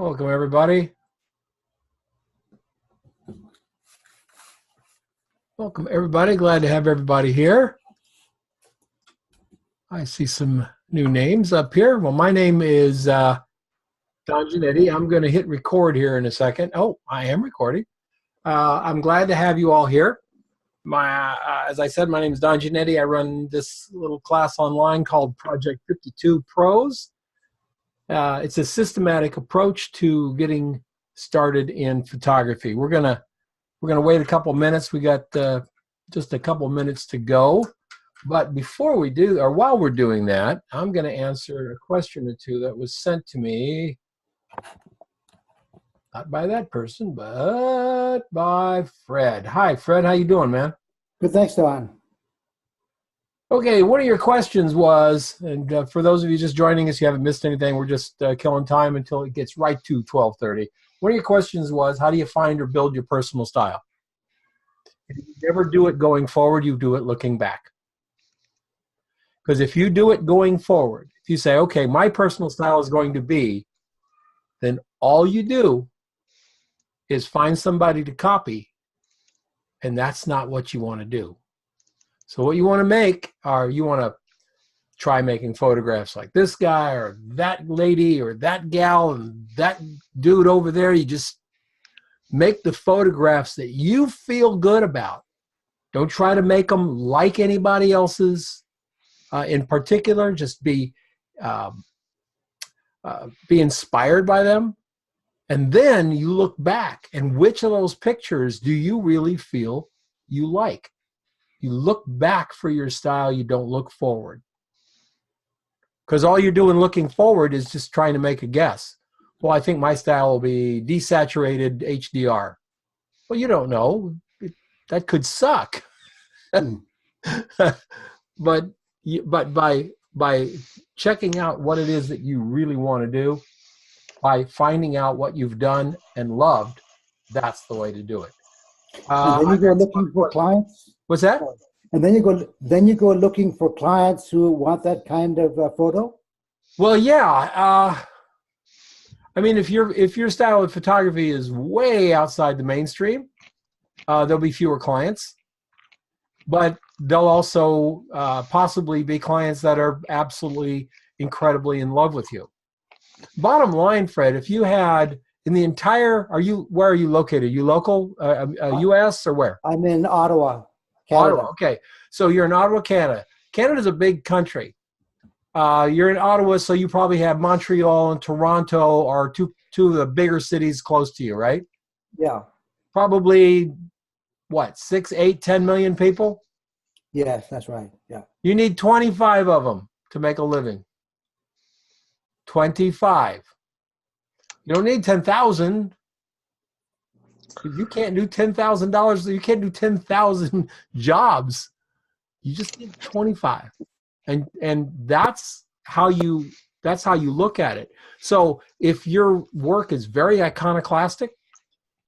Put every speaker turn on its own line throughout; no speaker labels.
Welcome, everybody. Welcome, everybody. Glad to have everybody here. I see some new names up here. Well, my name is Don Giannatti. I'm going to hit record here in a second. Oh, I am recording. I'm glad to have you all here. As I said, my name is Don Giannatti. I run this little class online called Project 52 Pros. It's a systematic approach to getting started in photography. We're gonna wait a couple minutes. We got just a couple minutes to go. But before we do, or while we're doing that, I'm going to answer a question or two that was sent to me, not by that person, but by Fred. Hi, Fred. How you doing, man?
Good, thanks, Don.
Okay, one of your questions was, and for those of you just joining us, you haven't missed anything. We're just killing time until it gets right to 12:30. One of your questions was, how do you find or build your personal style? If you never do it going forward, you do it looking back. Because if you do it going forward, if you say, okay, my personal style is going to be, then all you do is find somebody to copy, and that's not what you want to do. So what you want to make are, you want to try making photographs like this guy or that lady or that gal and that dude over there. You just make the photographs that you feel good about. Don't try to make them like anybody else's. In particular, just be inspired by them. And then you look back, and which of those pictures do you really feel you like? You look back for your style, you don't look forward. Because all you're doing looking forward is just trying to make a guess. Well, I think my style will be desaturated HDR. Well, you don't know. That could suck. But by checking out what it is that you really want to do, by finding out what you've done and loved, that's the way to do it.
And then you go looking for clients.
What's that?
And then you go looking for clients who want that kind of photo.
Well, yeah. I mean, if your style of photography is way outside the mainstream, there'll be fewer clients. But there'll also possibly be clients that are absolutely incredibly in love with you. Bottom line, Fred, if you had in the entire, where are you located? Are you local, U.S. or where?
I'm in Ottawa, Canada.
Ottawa, okay. So you're in Ottawa, Canada. Canada's a big country. You're in Ottawa, so you probably have Montreal and Toronto are two of the bigger cities close to you, right?
Yeah.
Probably, what, 6, 8, 10 million people?
Yes, that's right. Yeah.
You need 25 of them to make a living. 25. You don't need 10,000. You can't do $10,000. You can't do 10,000 jobs. You just need 25. And that's how you look at it. So if your work is very iconoclastic,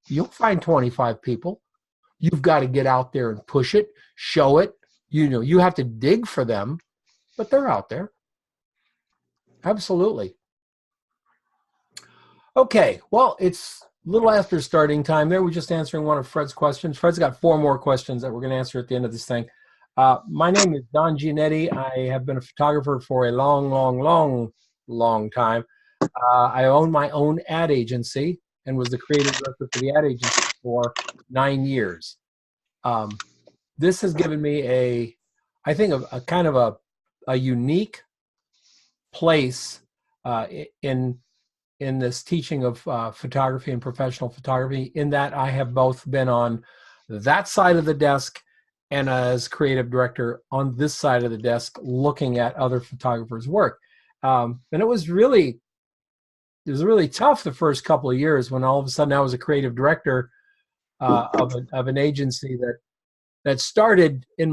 you'll find 25 people. You've got to get out there and push it, show it. You have to dig for them, but they're out there. Absolutely. Okay, well, it's a little after starting time there. We're just answering one of Fred's questions. Fred's got 4 more questions that we're going to answer at the end of this thing. My name is Don Giannatti. I have been a photographer for a long time. I own my own ad agency and was the creative director for the ad agency for 9 years. This has given me I think a kind of a unique place in this teaching of photography and professional photography, in that I have both been on that side of the desk and as creative director on this side of the desk looking at other photographers' work. And it was really tough the first couple of years when all of a sudden I was a creative director of an agency that started it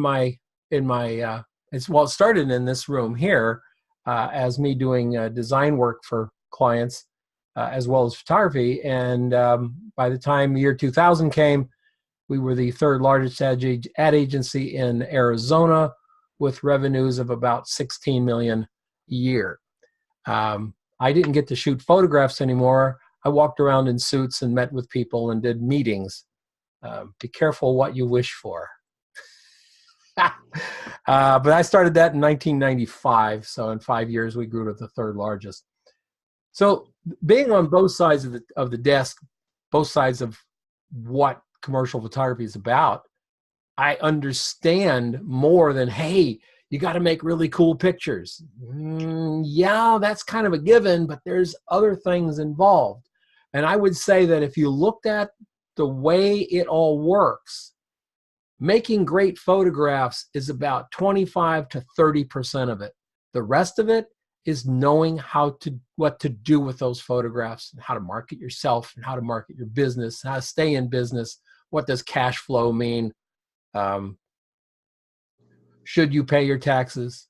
started in this room here as me doing design work for clients as well as photography. And by the time year 2000 came, we were the 3rd largest ad agency in Arizona with revenues of about $16 million a year. I didn't get to shoot photographs anymore. I walked around in suits and met with people and did meetings. Be careful what you wish for. But I started that in 1995. So in 5 years, we grew to the third largest. So being on both sides of the desk, both sides of what commercial photography is about, I understand more than, hey, you got to make really cool pictures. Yeah, that's kind of a given, but there's other things involved. And I would say that if you looked at the way it all works, making great photographs is about 25 to 30% of it. The rest of it is knowing what to do with those photographs, and how to market yourself, and how to market your business, how to stay in business. What does cash flow mean? Should you pay your taxes?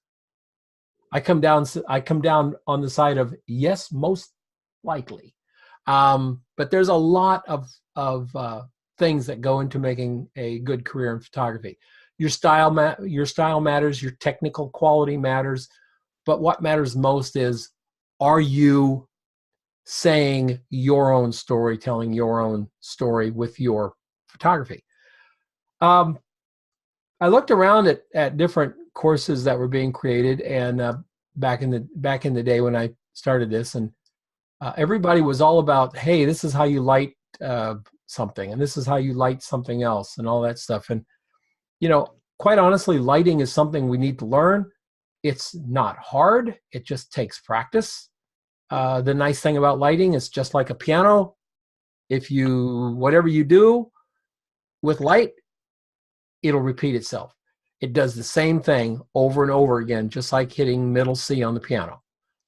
I come down on the side of yes, most likely. But there's a lot of things that go into making a good career in photography. Your style matters, your technical quality matters, but what matters most is, are you saying your own story, telling your own story with your photography? I looked around at different courses that were being created, and back in the day when I started this, and everybody was all about, hey, this is how you light something, and this is how you light something else, and all that stuff. And quite honestly, lighting is something we need to learn. It's not hard. It just takes practice. The nice thing about lighting is, just like a piano, whatever you do with light, it'll repeat itself. It does the same thing over and over again, just like hitting middle C on the piano.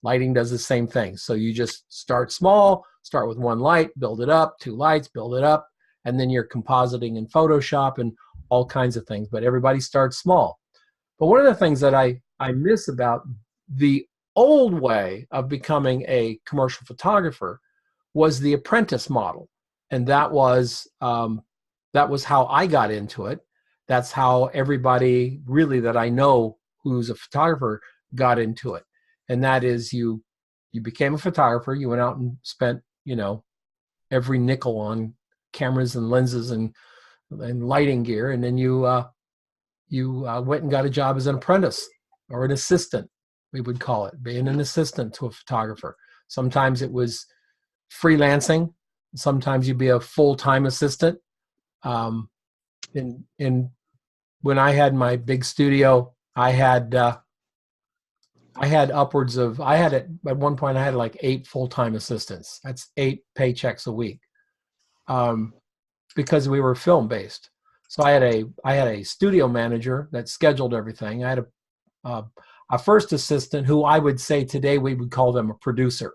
Lighting does the same thing. So you just start small, start with one light, build it up, 2 lights, build it up, and then you're compositing in Photoshop and all kinds of things. But everybody starts small. But one of the things that I miss about the old way of becoming a commercial photographer was the apprentice model. And that was how I got into it. That's how everybody really that I know who's a photographer got into it. And that is, you became a photographer, you went out and spent, every nickel on cameras and lenses and lighting gear, and then you went and got a job as an apprentice or an assistant, we would call it, being an assistant to a photographer. Sometimes it was freelancing, sometimes you'd be a full-time assistant. And when I had my big studio, I had at one point I had like 8 full-time assistants. That's 8 paychecks a week, because we were film-based. So I had a studio manager that scheduled everything. I had a first assistant who I would say today we would call them a producer.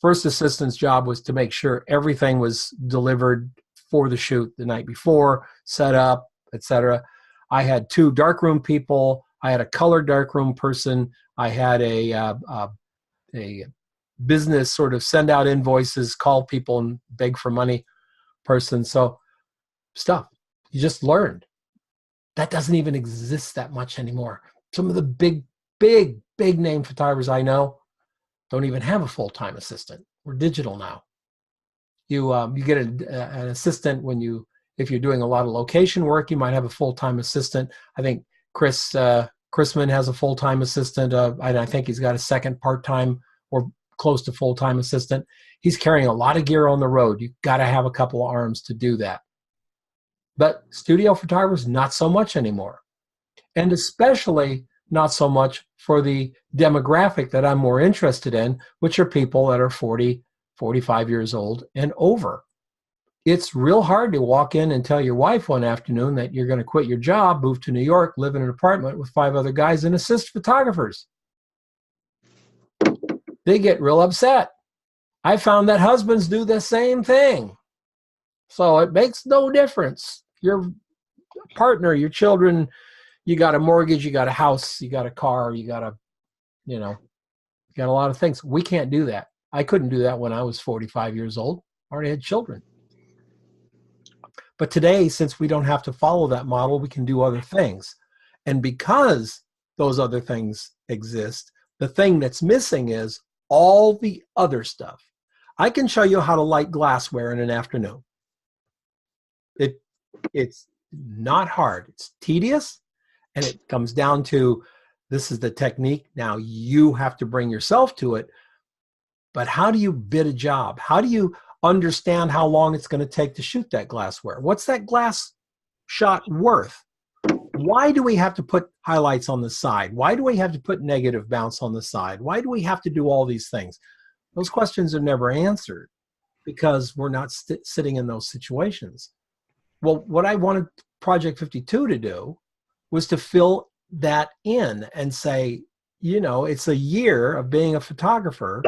First assistant's job was to make sure everything was delivered for the shoot the night before, set up, etc. I had 2 darkroom people. I had a color darkroom person. I had a business sort of send out invoices, call people and beg for money person. So stuff you just learned. That doesn't even exist that much anymore. Some of the big name photographers I know don't even have a full-time assistant. We're digital now. You get an assistant if you're doing a lot of location work. You might have a full-time assistant. I think Chrisman has a full-time assistant. And I think he's got a second part-time or close to full-time assistant. He's carrying a lot of gear on the road. You've got to have a couple of arms to do that. But studio photographers, not so much anymore. And especially not so much for the demographic that I'm more interested in, which are people that are 40, 45 years old and over. It's real hard to walk in and tell your wife one afternoon that you're going to quit your job, move to New York, live in an apartment with 5 other guys and assist photographers. They get real upset. I found that husbands do the same thing. So it makes no difference. Your partner, your children, you got a mortgage, you got a house, you got a car, you got a lot of things. We can't do that. I couldn't do that when I was 45 years old. I already had children. But today, since we don't have to follow that model, we can do other things. And because those other things exist, the thing that's missing is all the other stuff. I can show you how to light glassware in an afternoon. It's not hard. It's tedious, and it comes down to, this is the technique. Now you have to bring yourself to it. But how do you bid a job? How do you understand how long it's going to take to shoot that glassware? What's that glass shot worth? Why do we have to put highlights on the side? Why do we have to put negative bounce on the side? Why do we have to do all these things? Those questions are never answered because we're not sitting in those situations. Well, what I wanted Project 52 to do was to fill that in and say, you know, it's a year of being a photographer.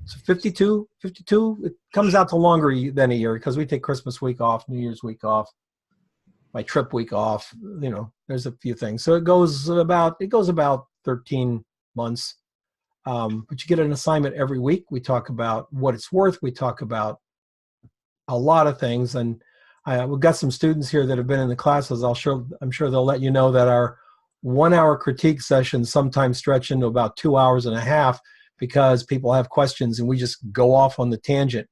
So 52, it comes out to longer than a year because we take Christmas week off, New Year's week off, my trip week off, you know, there's a few things. So it goes about 13 months. But you get an assignment every week. We talk about what it's worth. We talk about a lot of things. And we've got some students here that have been in the classes. I'm sure they'll let you know that our 1 hour critique sessions sometimes stretch into about 2 hours and a half because people have questions and we just go off on the tangent.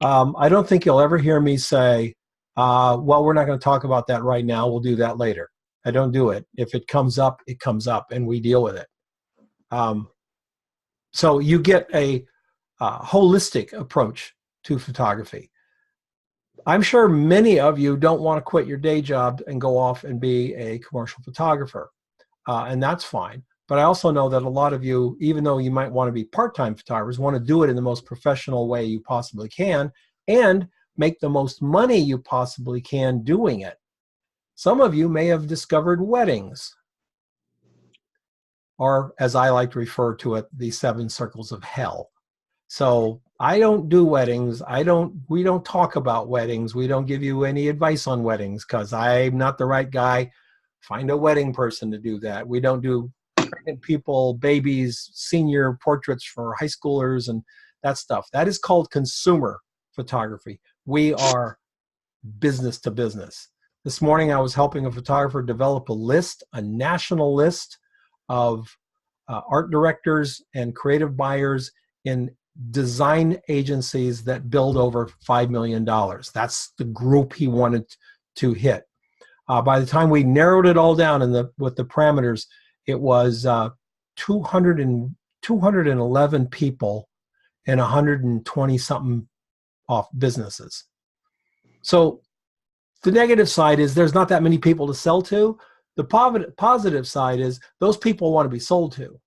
I don't think you'll ever hear me say, well, we're not going to talk about that right now. We'll do that later. I don't do it. If it comes up, it comes up and we deal with it. So you get a holistic approach to photography. I'm sure many of you don't want to quit your day job and go off and be a commercial photographer, and that's fine. But I also know that a lot of you, even though you might want to be part-time photographers, want to do it in the most professional way you possibly can and make the most money you possibly can doing it. Some of you may have discovered weddings, or as I like to refer to it, the 7 circles of hell. So I don't do weddings. We don't talk about weddings. We don't give you any advice on weddings because I'm not the right guy. Find a wedding person to do that. We don't do pregnant people, babies, senior portraits for high schoolers and that stuff. That is called consumer photography. We are business to business. This morning I was helping a photographer develop a list, a national list of art directors and creative buyers in design agencies that build over $5 million. That's the group he wanted to hit. By the time we narrowed it all down with the parameters, it was 211 people and 120-something off businesses. So the negative side is there's not that many people to sell to. The positive side is those people want to be sold to.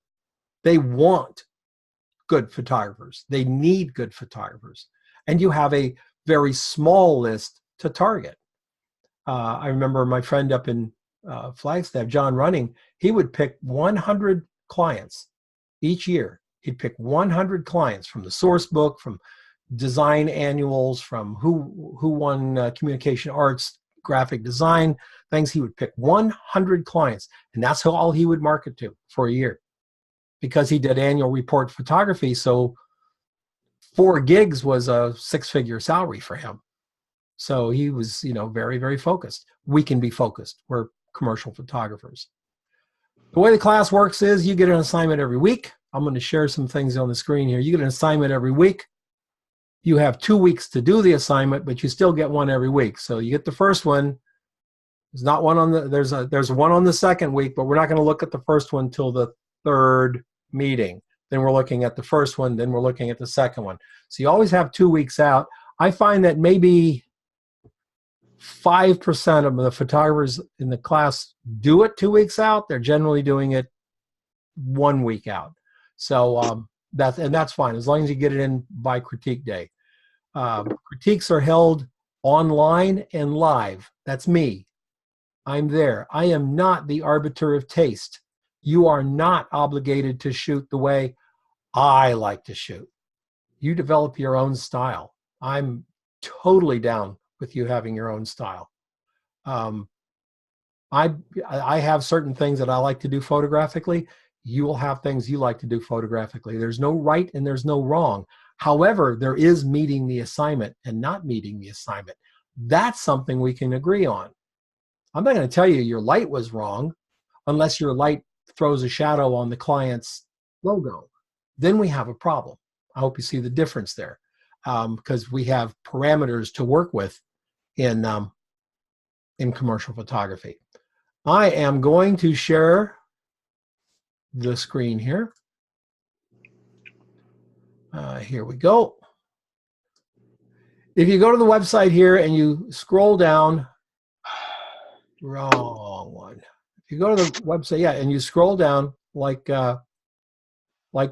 They want good photographers. They need good photographers. And you have a very small list to target. I remember my friend up in Flagstaff, John Running, he would pick 100 clients each year. He'd pick 100 clients from the source book, from design annuals, from who won communication arts, graphic design, things. He would pick 100 clients, and that's all he would market to for a year because he did annual report photography. So 4 gigs was a 6-figure salary for him. So he was, you know, very, very focused. We can be focused. We're commercial photographers. The way the class works is you get an assignment every week. I'm going to share some things on the screen here. You get an assignment every week. You have 2 weeks to do the assignment, but you still get one every week. So you get the first one. There's not one on the, there's one on the second week, but we're not going to look at the first one till the 3rd meeting. Then we're looking at the first one. Then we're looking at the second one. So you always have 2 weeks out. I find that maybe 5% of the photographers in the class do it 2 weeks out. They're generally doing it 1 week out. So that's fine as long as you get it in by critique day. Critiques are held online and live. That's me. I'm there. I am not the arbiter of taste. You are not obligated to shoot the way I like to shoot. You develop your own style. I'm totally down with you having your own style. I have certain things that I like to do photographically. You will have things you like to do photographically. There's no right and there's no wrong. However, there is meeting the assignment and not meeting the assignment. That's something we can agree on. I'm not going to tell you your light was wrong unless your light throws a shadow on the client's logo. Then we have a problem. I hope you see the difference there. because we have parameters to work with in commercial photography. I am going to share the screen here. Here we go. If you go to the website here and you scroll down, wrong one. If you go to the website, yeah, and you scroll down like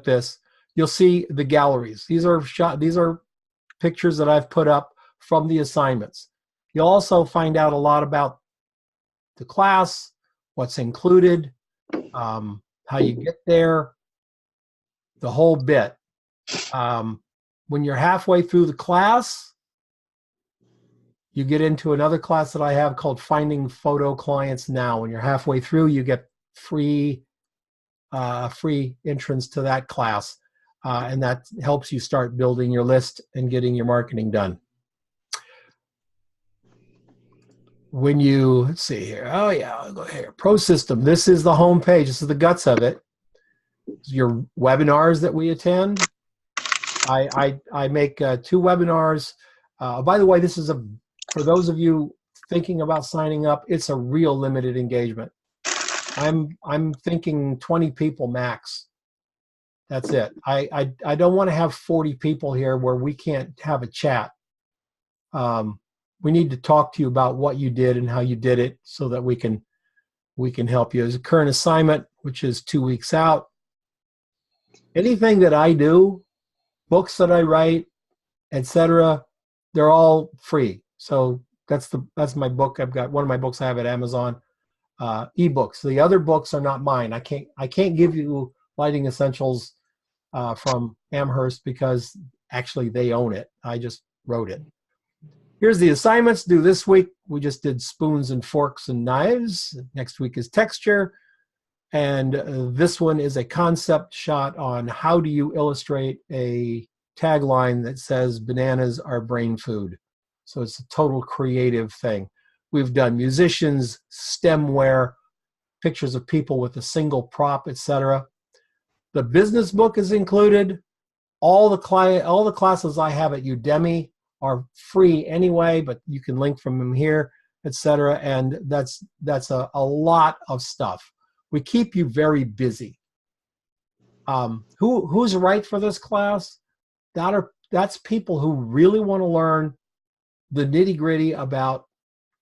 this, you'll see the galleries. These are pictures that I've put up from the assignments. You'll also find out a lot about the class, what's included, how you get there, the whole bit. When you're halfway through the class, you get into another class that I have called Finding Photo Clients Now. When you're halfway through, you get free entrance to that class, and that helps you start building your list and getting your marketing done. When you, let's see here, oh yeah, I'll go here, Pro System. This is the home page. This is the guts of it. Your webinars that we attend. I make 2 webinars. By the way, this is for those of you thinking about signing up, it's a real limited engagement. I'm thinking 20 people max. That's it. I don't want to have 40 people here where we can't have a chat. We need to talk to you about what you did and how you did it so that we can help you. There's a current assignment, which is 2 weeks out. Anything that I do, books that I write, etc., they're all free. So that's my book. I've got one of my books I have at Amazon, ebooks. The other books are not mine. I can't give you Lighting Essentials from Amherst because actually they own it. I just wrote it. Here's the assignments due this week. We just did spoons and forks and knives. Next week is texture. And this one is a concept shot on how do you illustrate a tagline that says bananas are brain food. So it's a total creative thing. We've done musicians, stemware, pictures of people with a single prop, etc. The business book is included. All the classes I have at Udemy are free anyway, but you can link from them here, etc. And that's a lot of stuff. We keep you very busy. Who's right for this class? That's people who really want to learn the nitty-gritty about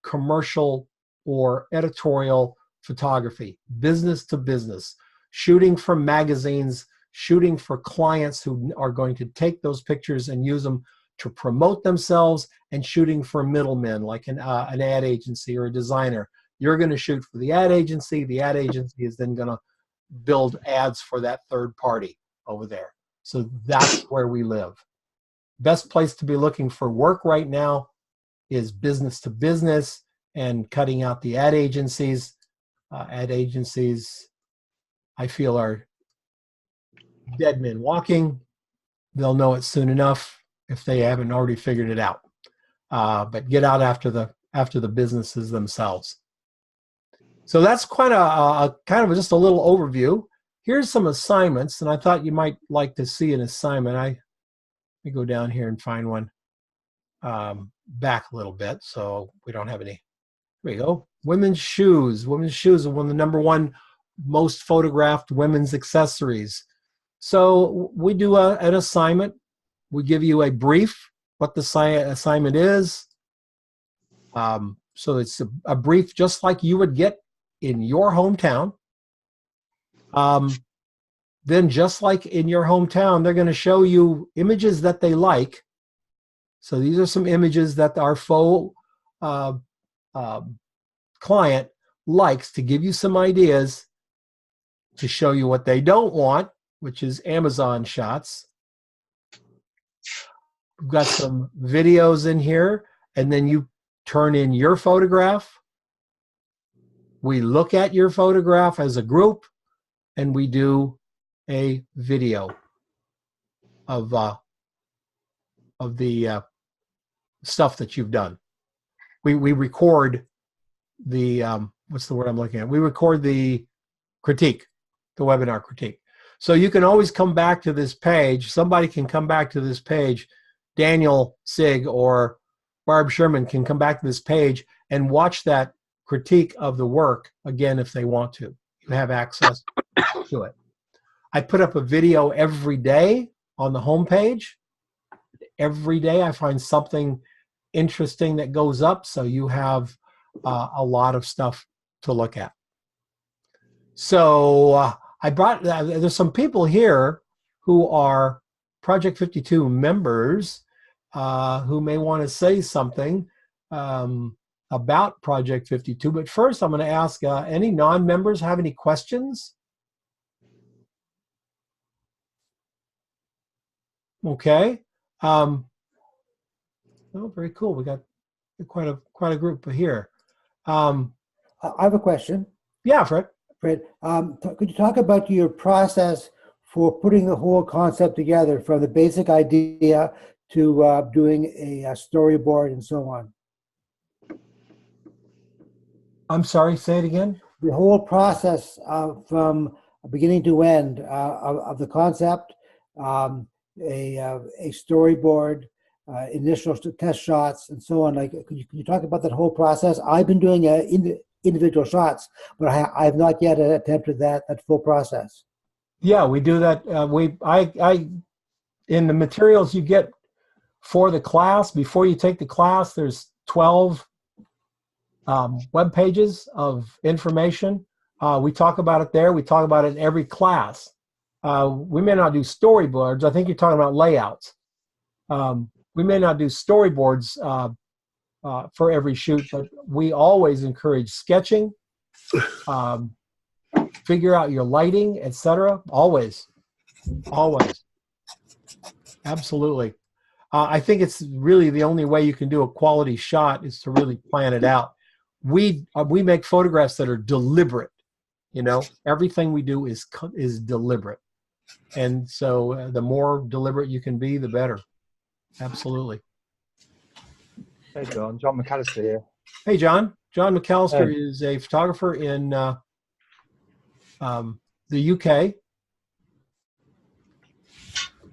commercial or editorial photography, business to business, shooting for magazines, shooting for clients who are going to take those pictures and use them to promote themselves, and shooting for middlemen like an ad agency or a designer. You're going to shoot for the ad agency. The ad agency is then going to build ads for that third party over there. So that's where we live. Best place to be looking for work right now is business to business and cutting out the ad agencies. Ad agencies, I feel, are dead men walking. They'll know it soon enough if they haven't already figured it out. But get out after the businesses themselves. So that's quite a kind of just a little overview. Here's some assignments, and I thought you might like to see an assignment. Let me go down here and find one back a little bit so we don't have any. Here we go. Women's shoes. Women's shoes are one of the #1 most photographed women's accessories. So we do an assignment. We give you a brief, what the assignment is. So it's a brief just like you would get in your hometown. Then just like in your hometown, they're going to show you images that they like. So these are some images that our faux client likes to give you some ideas to show you what they don't want, which is Amazon shots. We've got some videos in here, and then you turn in your photograph. We look at your photograph as a group, and we do a video of the stuff that you've done. We record the what's the word I'm looking at? We record the critique, the webinar critique. So you can always come back to this page. Somebody can come back to this page Daniel Sig or Barb Sherman can come back to this page and watch that critique of the work again if they want to. You have access to it. I put up a video every day on the homepage. Every day I find something interesting that goes up, so you have a lot of stuff to look at. So I brought, there's some people here who are Project 52 members who may want to say something about Project 52. But first, I'm going to ask any non-members have any questions? Okay. Oh, very cool. We got quite a group here.
I have a question.
Yeah, Fred.
Fred, could you talk about your process for putting the whole concept together, from the basic idea to doing a storyboard and so on?
I'm sorry, say it again.
The whole process from beginning to end of the concept, a storyboard, initial test shots, and so on. Like, can you talk about that whole process? I've been doing individual shots, but I have not yet attempted that full process.
Yeah, we do that. In the materials you get for the class, before you take the class, there's 12 web pages of information. We talk about it there. We talk about it in every class. We may not do storyboards. I think you're talking about layouts. We may not do storyboards for every shoot, but we always encourage sketching, figure out your lighting, etc. Always. Absolutely. I think it's really the only way you can do a quality shot is to really plan it out. We make photographs that are deliberate. You know, everything we do is deliberate, and so the more deliberate you can be, the better. Absolutely.
Hey, John McAllister here.
Hey, John. John McAllister is a photographer in the UK.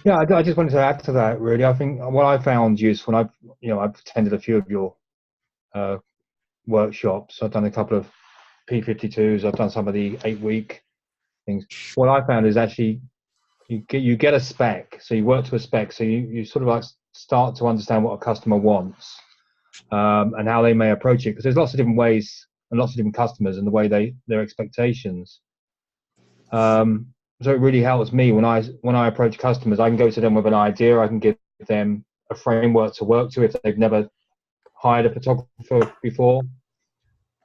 Yeah, I just wanted to add to that. Really, I think what I found useful, I've attended a few of your workshops. I've done a couple of P52s. I've done some of the 8-week things. What I found is actually you get a spec, so you work to a spec, so you sort of like start to understand what a customer wants and how they may approach it, because there's lots of different ways and lots of different customers and the way their expectations. So it really helps me when I approach customers. I can go to them with an idea. I can give them a framework to work to if they've never hired a photographer before.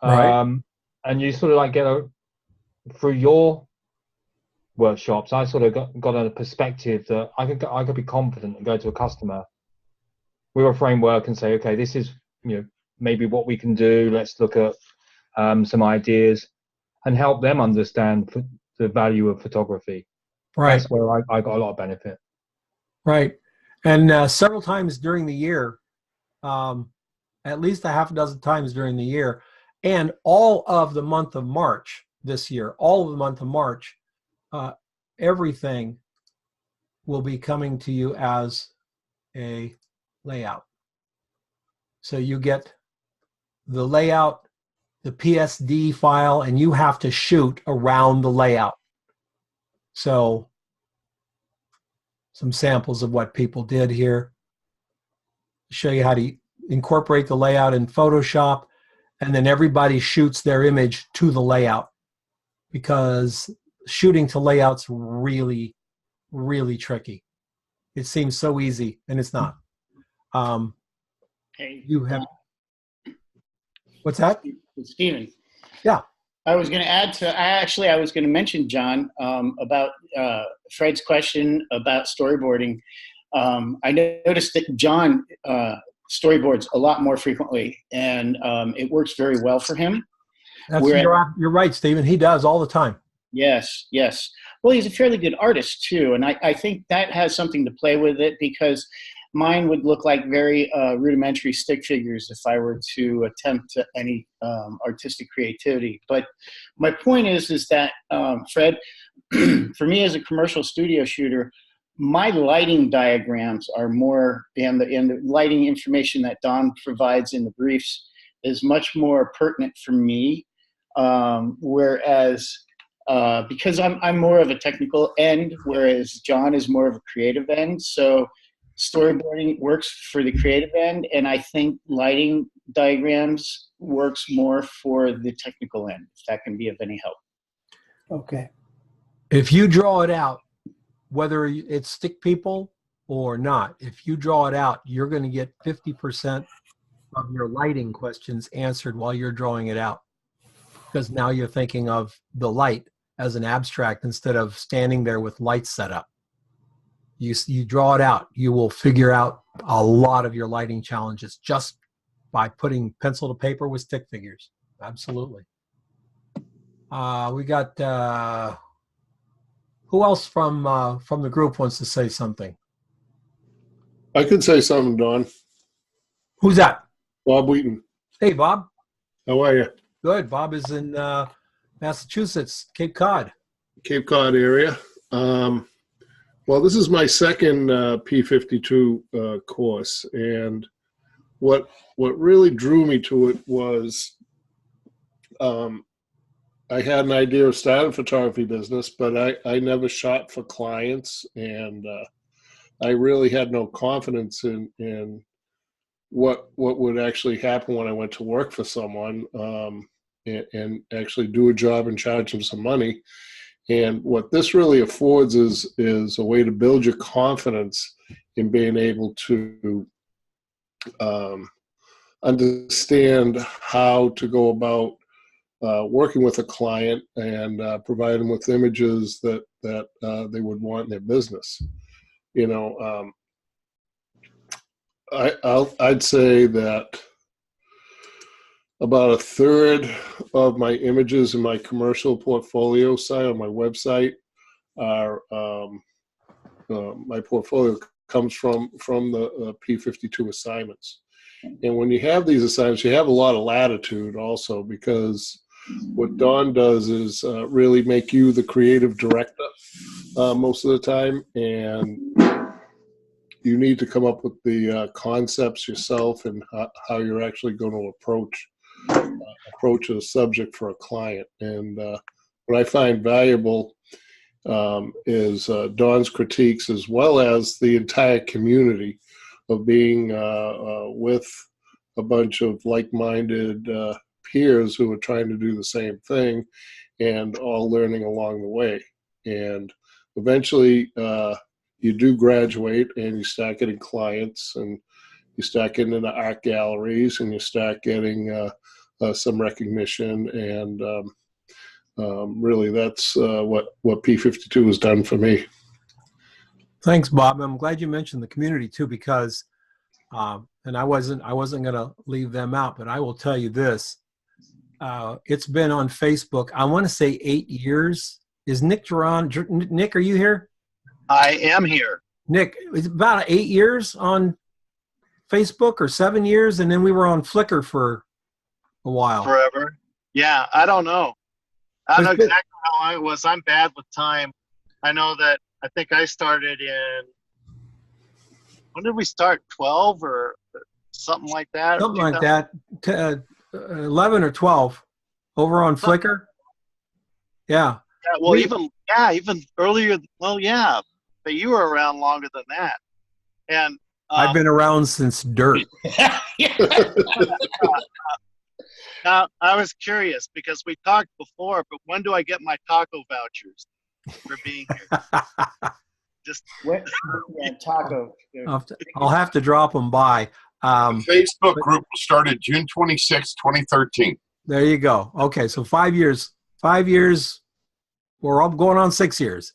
Right.
And you sort of like through your workshops, I sort of got a perspective that I could be confident and go to a customer with a framework and say, okay, this is maybe what we can do. Let's look at some ideas and help them understand the value of photography.
Right.
That's where I got a lot of benefit.
Right. And several times during the year, at least a half a dozen times during the year, and all of the month of March this year, all of the month of March, everything will be coming to you as a layout. So you get the layout, the PSD file, and you have to shoot around the layout. So some samples of what people did here. Show you how to incorporate the layout in Photoshop, and then everybody shoots their image to the layout, because shooting to layouts really, really tricky. It seems so easy, and it's not.
Hey,
you have what's that?
Stephen.
Yeah.
I was going to add to. I was going to mention, John, about Fred's question about storyboarding. I noticed that John storyboards a lot more frequently, and it works very well for him.
You're right, Stephen. He does all the time.
Yes, yes. Well, he's a fairly good artist too, and I think that has something to play with it, because mine would look like very rudimentary stick figures if I were to attempt any artistic creativity. But my point is that, Fred, for me as a commercial studio shooter, my lighting diagrams are more, and the lighting information that Don provides in the briefs is much more pertinent for me. Whereas, because I'm more of a technical end, whereas John is more of a creative end. So storyboarding works for the creative end, and I think lighting diagrams works more for the technical end, if that can be of any help.
Okay.
If you draw it out, whether it's stick people or not, if you draw it out, you're going to get 50% of your lighting questions answered while you're drawing it out. Because now you're thinking of the light as an abstract instead of standing there with lights set up. You draw it out, you will figure out a lot of your lighting challenges just by putting pencil to paper with stick figures. Absolutely. We got, who else from the group wants to say something?
I could say something, Don.
Who's that?
Bob Wheaton.
Hey, Bob.
How are you?
Good. Bob is in Massachusetts, Cape Cod.
Cape Cod area. Well, this is my second P52 course, and what really drew me to it was I had an idea of starting a photography business, but I never shot for clients, and I really had no confidence in what would actually happen when I went to work for someone and actually do a job and charge them some money. And what this really affords is a way to build your confidence in being able to understand how to go about working with a client and provide them with images that they would want in their business. You know, I'd say that about a third of my images in my commercial portfolio site on my website are my portfolio comes from the P52 assignments. And when you have these assignments, you have a lot of latitude also, because what Don does is really make you the creative director most of the time, and you need to come up with the concepts yourself and how you're actually going to approach a subject for a client. And what I find valuable is Don's critiques, as well as the entire community of being with a bunch of like-minded peers who are trying to do the same thing and all learning along the way. And eventually you do graduate and you start getting clients, and you start getting into art galleries, and you start getting some recognition. And really that's what P52 has done for me.
Thanks, Bob. I'm glad you mentioned the community too, because and I wasn't going to leave them out, but I will tell you this. It's been on Facebook, I want to say 8 years. Is Nick Duran? Nick, are you here?
I am here.
Nick, it's about 8 years on Facebook, or 7 years, and then we were on Flickr for a while.
Forever. Yeah, I don't know. I don't know exactly how long it was. I'm bad with time. I know that I think I started in, when did we start? 12 or something like that?
Something like that. 11 or 12 over on Flickr. Yeah.
Yeah, well, even earlier. Well, yeah, but you were around longer than that. And
I've been around since dirt.
Now, I was curious because we talked before, but when do I get my taco vouchers for being here? Just
taco.
I'll have to drop them by.
The Facebook group started June 26, 2013.
There you go. Okay, so 5 years. 5 years. We're all going on 6 years.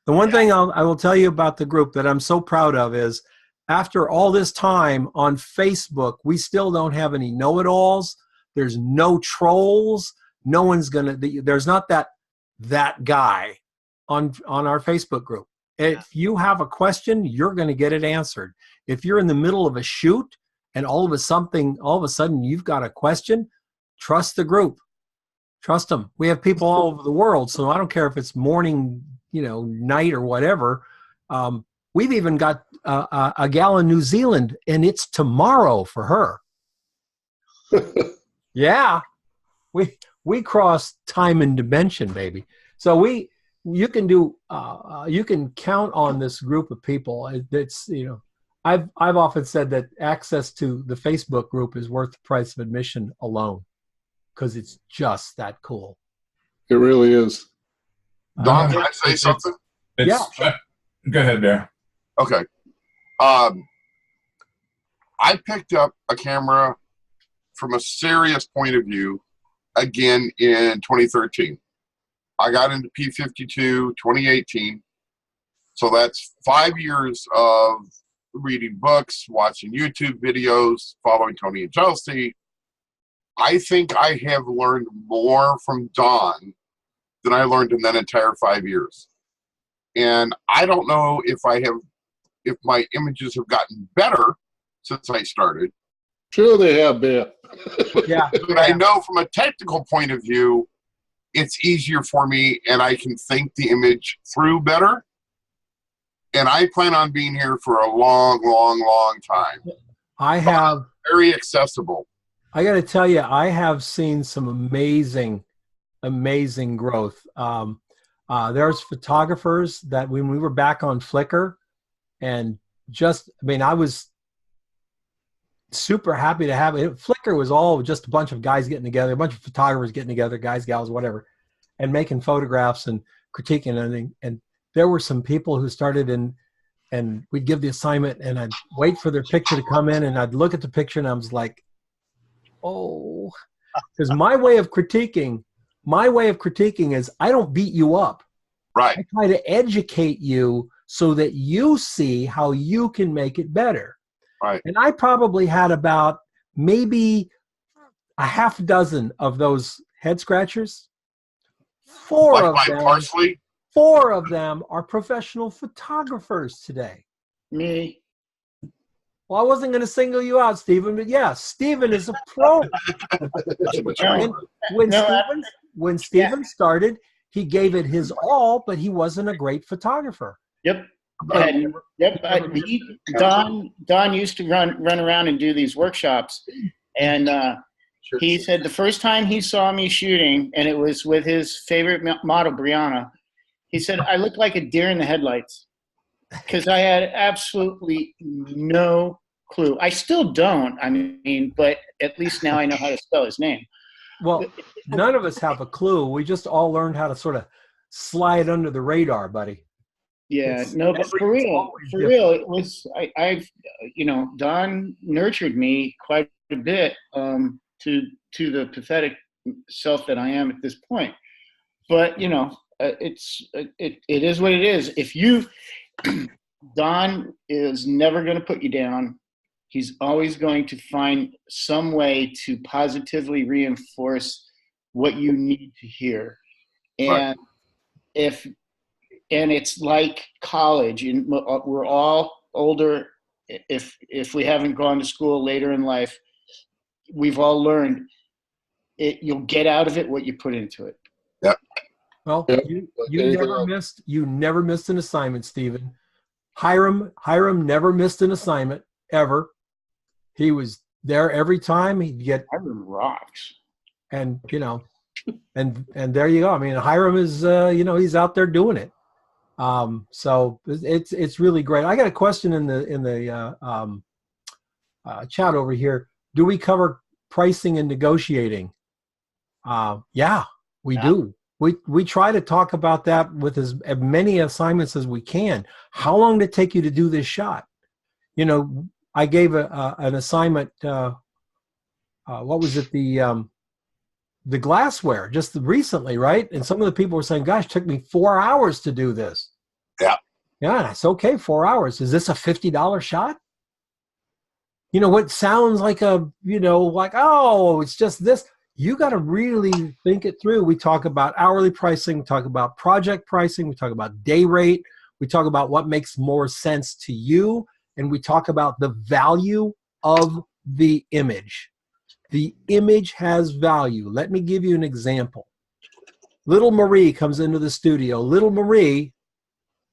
The one thing I will tell you about the group that I'm so proud of is, after all this time on Facebook, we still don't have any know-it-alls. There's no trolls. No one's gonna. There's not that guy on our Facebook group. If you have a question, you're going to get it answered. If you're in the middle of a shoot and all of a sudden you've got a question, trust the group. Trust them. We have people all over the world, so I don't care if it's morning, night, or whatever. we've even got a gal in New Zealand, and it's tomorrow for her. Yeah, we cross time and dimension, baby. So you can do you can count on this group of people. It's, you know, I've often said that access to the Facebook group is worth the price of admission alone, because it's just that cool.
It really is.
Don, can I say something?
Yeah.
Go ahead, Bear.
Okay. I picked up a camera from a serious point of view again in 2013. I got into P52 2018. So that's 5 years of reading books, watching YouTube videos, following Tony and Chelsea. I think I have learned more from Don than I learned in that entire 5 years. And I don't know if my images have gotten better since I started.
Sure they have, Bear.
Yeah.
But I know from a technical point of view, it's easier for me and I can think the image through better. And I plan on being here for a long, long, long time.
I have
very accessible.
I got to tell you, I have seen some amazing growth. There's photographers that when we were back on Flickr, and just, I mean, I was super happy to have it. Flickr was all just a bunch of guys getting together, a bunch of photographers getting together, guys, gals, whatever, and making photographs and critiquing anything. And there were some people who started and we'd give the assignment and I'd wait for their picture to come in and I'd look at the picture and I was like, oh, because my way of critiquing is I don't beat you up.
Right.
I try to educate you so that you see how you can make it better.
Right.
And I probably had about maybe a half dozen of those head scratchers. Four of them are professional photographers today.
Me.
Well, I wasn't going to single you out, Stephen, but yeah, Stephen is a pro. When Stephen started, he gave it his all, but he wasn't a great photographer.
Yep. Don used to run around and do these workshops, and he said the first time he saw me shooting, and it was with his favorite model, Brianna, he said, I looked like a deer in the headlights because I had absolutely no clue. I still don't, I mean, but at least now I know how to spell his name.
Well, none of us have a clue. We just all learned how to sort of slide under the radar, buddy.
Yeah, no, but for real, it was, I've, you know, Don nurtured me quite a bit to the pathetic self that I am at this point. But, you know, it is what it is. If you, Don is never going to put you down. He's always going to find some way to positively reinforce what you need to hear. And right. And it's like college, and we're all older. If we haven't gone to school later in life, we've all learned it. You'll get out of it what you put into it.
Yep.
Well, you never missed an assignment, Stephen. Hiram never missed an assignment ever. He was there every time. He'd get
Hiram rocks.
And you know, and there you go. I mean, Hiram is you know, he's out there doing it. So it's really great. I got a question in the chat over here. Do we cover pricing and negotiating? Yeah, we do. We try to talk about that with as many assignments as we can. How long did it take you to do this shot? You know, I gave an assignment. What was it? The glassware just recently, right? And some of the people were saying, "Gosh, it took me 4 hours to do this."
Yeah.
Yeah, it's okay. 4 hours. Is this a $50 shot? You know, what sounds like oh, it's just this. You got to really think it through. We talk about hourly pricing, we talk about project pricing, we talk about day rate, we talk about what makes more sense to you, and we talk about the value of the image. The image has value. Let me give you an example. Little Marie comes into the studio. Little Marie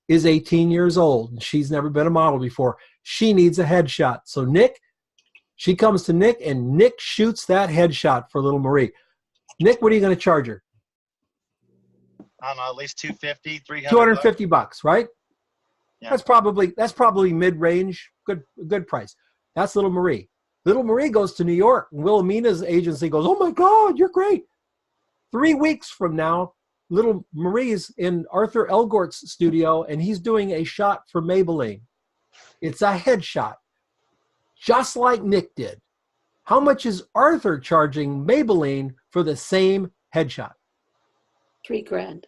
is 18 years old and she's never been a model before. She needs a headshot. So she comes to Nick, and Nick shoots that headshot for little Marie. Nick, what are you going to charge her?
I don't know, at least 250, 300.
250 bucks, right?
Yeah.
That's probably mid-range, good price. That's little Marie. Little Marie goes to New York, and Wilhelmina's agency goes, "Oh my God, you're great." 3 weeks from now, little Marie's in Arthur Elgort's studio, and he's doing a shot for Maybelline. It's a headshot, just like Nick did. How much is Arthur charging Maybelline for the same headshot?
$3,000.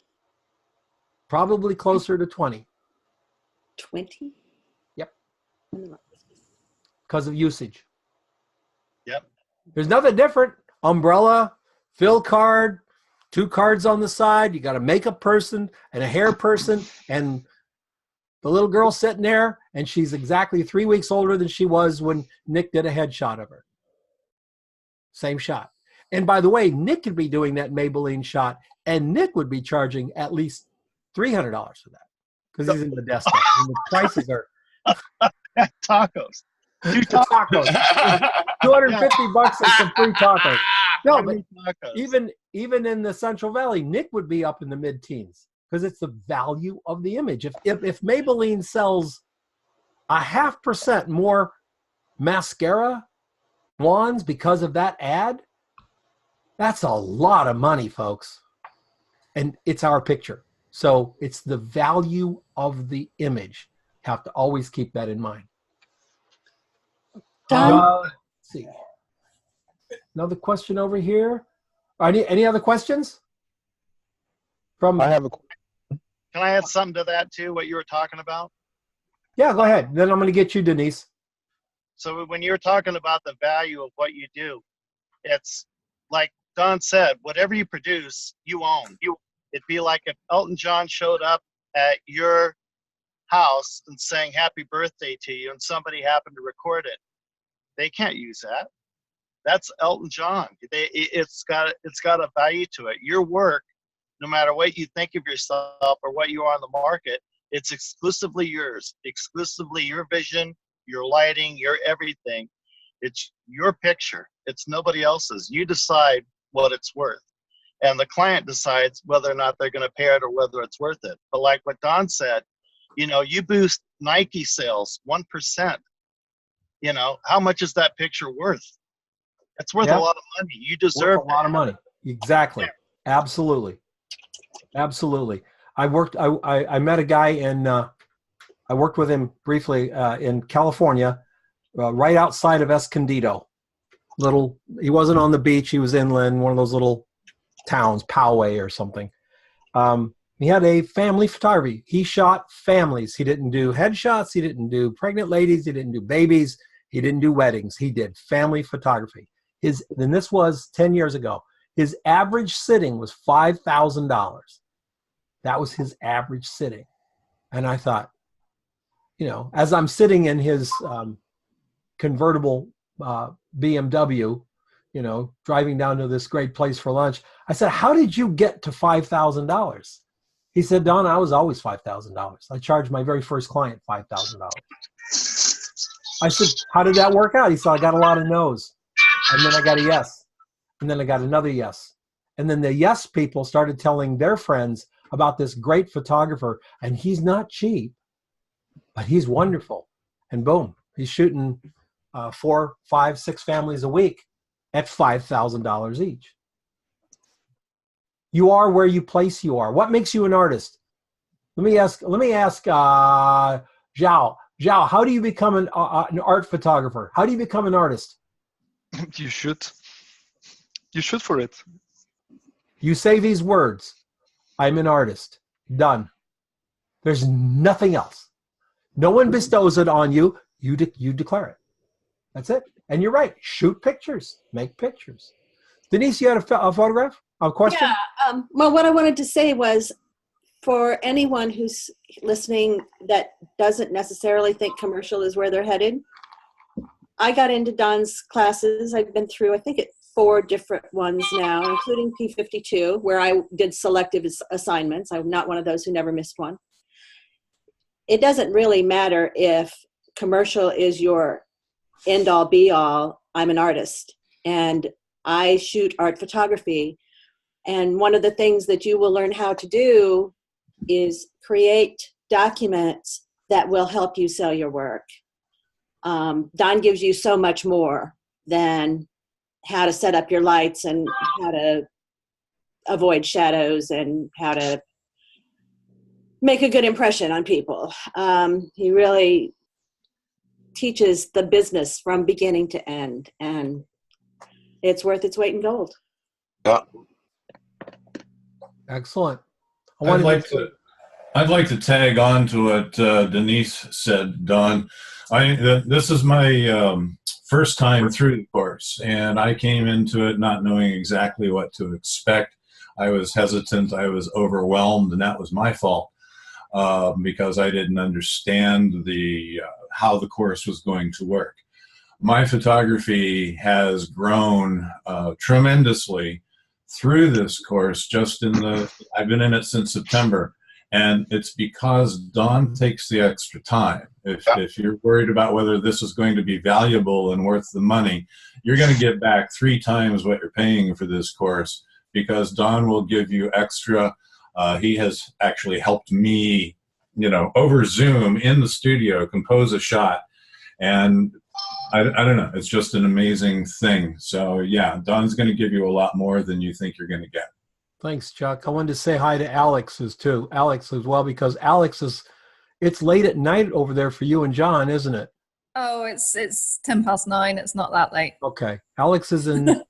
Probably closer to 20.
20?
Yep. Because of usage.
Yep.
There's nothing different. Umbrella, fill card, 2 cards on the side. You got a makeup person and a hair person, and the little girl sitting there, and she's exactly 3 weeks older than she was when Nick did a headshot of her. Same shot. And by the way, Nick could be doing that Maybelline shot, and Nick would be charging at least $300 for that because he's in the desktop. And the prices are
tacos. 2
tacos. 250 bucks and some free tacos. No, but
tacos.
even in the Central Valley, Nick would be up in the mid-teens because it's the value of the image. If Maybelline sells 0.5% more mascara wands because of that ad, that's a lot of money, folks. And it's our picture. So it's the value of the image. Have to always keep that in mind. Let's see. Another question over here. Any other questions?
I have a question.
Can I add something to that too, what you were talking about?
Yeah, go ahead. Then I'm going to get you, Denise.
So when you're talking about the value of what you do, it's like Don said, whatever you produce, you own. It'd be like if Elton John showed up at your house and sang happy birthday to you and somebody happened to record it. They can't use that. That's Elton John. It's got a value to it. Your work, no matter what you think of yourself or what you are on the market, it's exclusively yours, exclusively your vision, your lighting, your everything. It's your picture. It's nobody else's. You decide what it's worth. And the client decides whether or not they're going to pay it or whether it's worth it. But like what Don said, you boost Nike sales 1%. How much is that picture worth? It's worth a lot of money. You deserve
a lot of money. Exactly. Absolutely. Absolutely. I met a guy I worked with him briefly in California, right outside of Escondido. He wasn't on the beach. He was inland, one of those little towns, Poway or something. He had a family photography. He shot families. He didn't do headshots. He didn't do pregnant ladies. He didn't do babies. He didn't do weddings. He did family photography. And this was 10 years ago. His average sitting was $5,000. That was his average sitting. And I thought, as I'm sitting in his convertible BMW, driving down to this great place for lunch, I said, "How did you get to $5,000? He said, "Don, I was always $5,000. I charged my very first client $5,000. I said, "How did that work out?" He said, "I got a lot of no's. And then I got a yes. And then I got another yes. And then the yes people started telling their friends about this great photographer. And he's not cheap, but he's wonderful." And boom, he's shooting 4, 5, 6 families a week at $5,000 each. You are where you place you are. What makes you an artist? Let me ask Zhao. Zhao, how do you become an art photographer? How do you become an artist?
You shoot for it.
You say these words: "I'm an artist." Done. There's nothing else. No one bestows it on you. You declare it. That's it. And you're right. Shoot pictures. Make pictures. Denise, you had a photograph? A question?
Yeah. Well, what I wanted to say was, for anyone who's listening that doesn't necessarily think commercial is where they're headed, I got into Don's classes. I've been through, I think, 4 different ones now, including P52, where I did selective assignments. I'm not one of those who never missed one. it doesn't really matter if commercial is your end all be all. I'm an artist and I shoot art photography. And one of the things that you will learn how to do is create documents that will help you sell your work. Don gives you so much more than how to set up your lights and how to avoid shadows and how to make a good impression on people. He really teaches the business from beginning to end, and it's worth its weight in gold.
Yeah.
Excellent.
I'd like to tag on to what Denise said, Don. This is my first time through the course, and I came into it not knowing exactly what to expect. I was hesitant, I was overwhelmed, and that was my fault because I didn't understand how the course was going to work. My photography has grown tremendously through this course. I've been in it since September, and it's because Don takes the extra time. If you're worried about whether this is going to be valuable and worth the money, you're going to get back 3 times what you're paying for this course, because Don will give you extra. He has actually helped me, over Zoom in the studio compose a shot, and I don't know, it's just an amazing thing. So yeah, Don's going to give you a lot more than you think you're going to get.
Thanks, Chuck. I wanted to say hi to Alex as well, because Alex it's late at night over there for you and John, isn't it?
Oh, it's 9:10. It's not that late.
Okay. Alex is in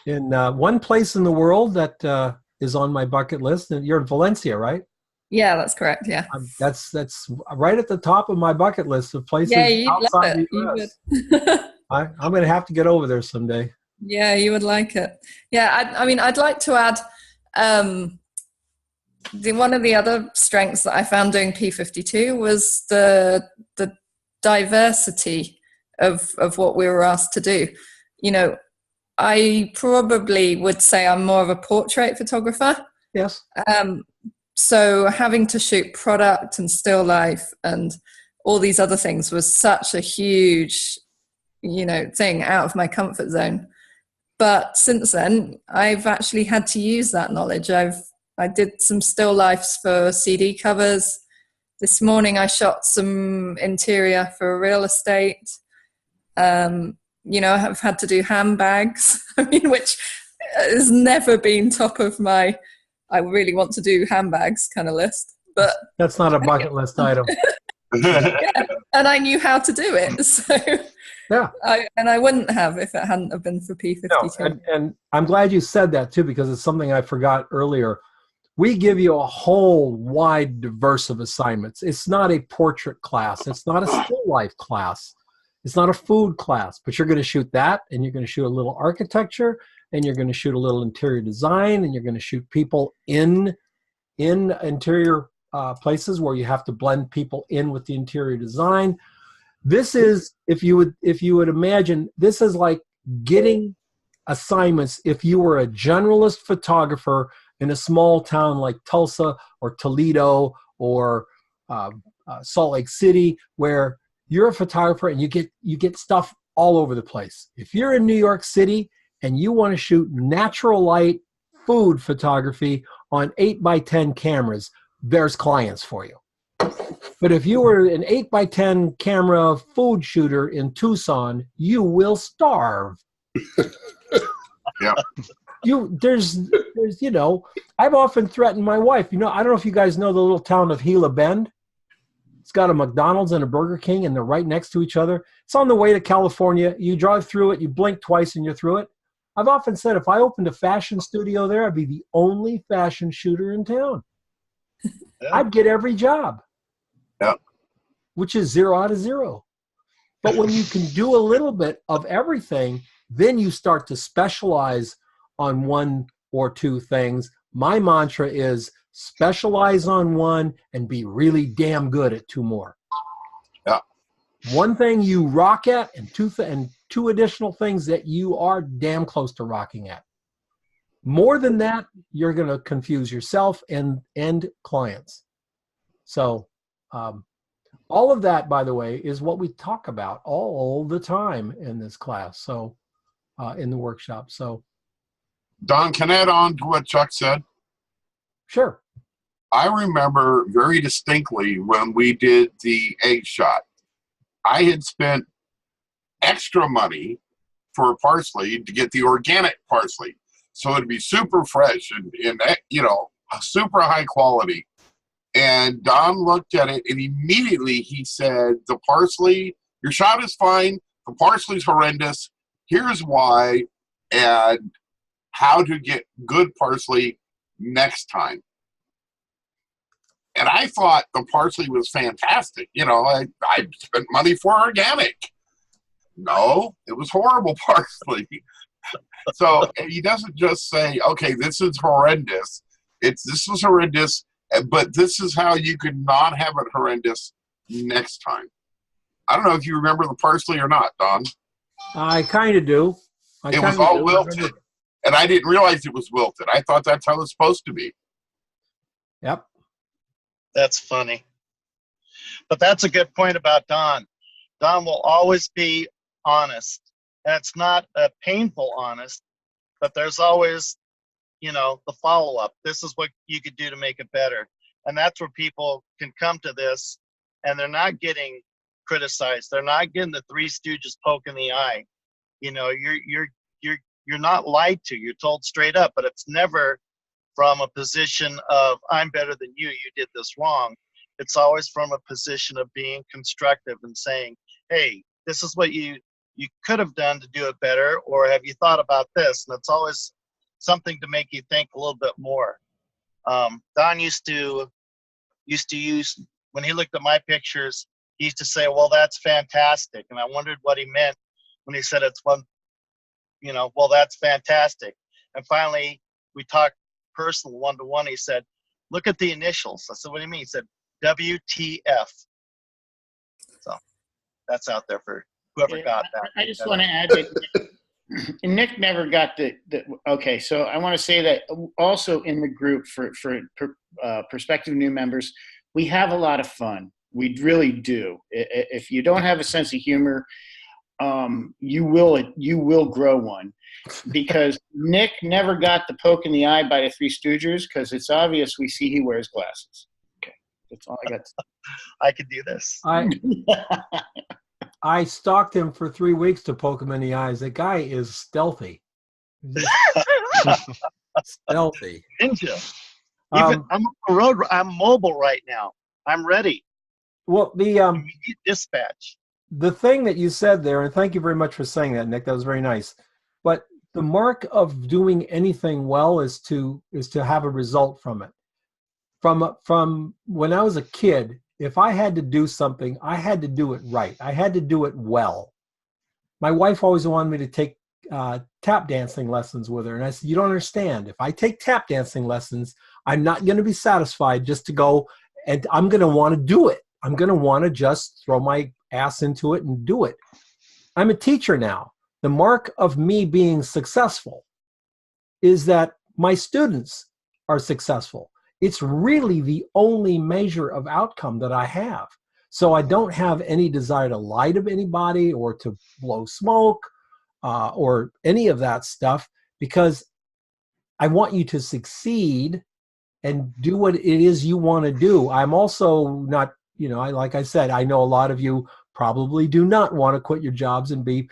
one place in the world that is on my bucket list, and you're in Valencia, right?
Yeah, that's correct. Yeah.
That's right at the top of my bucket list of places outside the US.
You would.
I'm going to have to get over there someday.
Yeah, you would like it. Yeah, I mean, I'd like to add one of the other strengths that I found doing P52 was the diversity of what we were asked to do. I probably would say I'm more of a portrait photographer.
Yes.
So having to shoot product and still life and all these other things was such a huge, thing out of my comfort zone. But since then, I've actually had to use that knowledge. I did some still lifes for CD covers. This morning I shot some interior for real estate. I've had to do handbags, which has never been top of my I really want to do handbags kind of list. But
that's not a bucket list item.
Yeah, and I knew how to do it. So
yeah.
I wouldn't have if it hadn't have been for P52.
No, and I'm glad you said that too, because it's something I forgot earlier. We give you a whole wide diverse of assignments. It's not a portrait class. It's not a still life class. It's not a food class, but you're going to shoot that, and you're going to shoot a little architecture, and you're going to shoot a little interior design, and you're going to shoot people in interior places where you have to blend people in with the interior design. This is, if you would imagine, this is like getting assignments if you were a generalist photographer in a small town like Tulsa or Toledo or Salt Lake City, where you're a photographer and you get stuff all over the place. If you're in New York City and you want to shoot natural light food photography on 8x10 cameras, there's clients for you. But if you were an 8x10 camera food shooter in Tucson, you will starve.
Yeah.
There's I've often threatened my wife. I don't know if you guys know the little town of Gila Bend. It's got a McDonald's and a Burger King, and they're right next to each other. It's on the way to California. You drive through it, you blink twice, and you're through it. I've often said if I opened a fashion studio there, I'd be the only fashion shooter in town. Yeah. I'd get every job.
Yeah.
Which is 0 out of 0. But when you can do a little bit of everything, then you start to specialize on 1 or 2 things. My mantra is specialize on 1 and be really damn good at 2 more.
Yeah.
1 thing you rock at and 2 additional things that you are damn close to rocking at. More than that, you're going to confuse yourself and clients. So All of that, by the way, is what we talk about all the time in this class. So, in the workshop. So,
Don, can I add on to what Chuck said?
Sure.
I remember very distinctly when we did the egg shot. I had spent extra money for parsley to get the organic parsley, so it'd be super fresh and you know, super high quality. And Don looked at it, and immediately he said, "The parsley, your shot is fine. The parsley's horrendous. Here's why, and how to get good parsley next time." And I thought the parsley was fantastic. You know, I spent money for organic. No, it was horrible parsley. So he doesn't just say, okay, this is horrendous. This was horrendous, but this is how you could not have it horrendous next time. I don't know if you remember the parsley or not, Don.
I kind of do.
It was all wilted, and I didn't realize it was wilted. I thought that's how it's supposed to be.
Yep.
That's funny. But that's a good point about Don. Don will always be honest. And it's not a painful honest, but there's always, you know, the follow-up. This is what you could do to make it better. And that's where people can come to this, and they're not getting criticized. They're not getting the Three Stooges poke in the eye. You know, you're not lied to. You're told straight up, but it's never from a position of, I'm better than you did this wrong. It's always from a position of being constructive and saying, hey, this is what you could have done to do it better, or have you thought about this? And it's always something to make you think a little bit more. Don used to use, when he looked at my pictures, he used to say, well, that's fantastic. And I wondered what he meant when he said it's one, you know, well, that's fantastic. And finally, we talked personal one-to-one. He said, look at the initials. I said, what do you mean? He said, WTF. So that's out there for whoever got that.
I just want to add that Nick never got the okay, so I want to say that also in the group for prospective new members, we have a lot of fun. We really do. If you don't have a sense of humor, you will grow one, because Nick never got the poke in the eye by the Three Stooges, because it's obvious we see he wears glasses. Okay, that's all I got to say.
I could do this.
I stalked him for 3 weeks to poke him in the eyes. The guy is stealthy. Stealthy.
Ninja. Even I'm on the road. I'm mobile right now. I'm ready.
Well, the
dispatch.
The thing that you said there, and thank you very much for saying that, Nick. That was very nice. But the mark of doing anything well is to have a result from it. From when I was a kid, if I had to do something, I had to do it right. I had to do it well. My wife always wanted me to take tap dancing lessons with her. And I said, you don't understand. If I take tap dancing lessons, I'm not going to be satisfied just to go, and I'm going to want to do it. I'm going to want to just throw my ass into it and do it. I'm a teacher now. The mark of me being successful is that my students are successful. It's really the only measure of outcome that I have. So I don't have any desire to lie to anybody or to blow smoke or any of that stuff, because I want you to succeed and do what it is you want to do. I'm also not, you know, like I said, I know a lot of you probably do not want to quit your jobs and be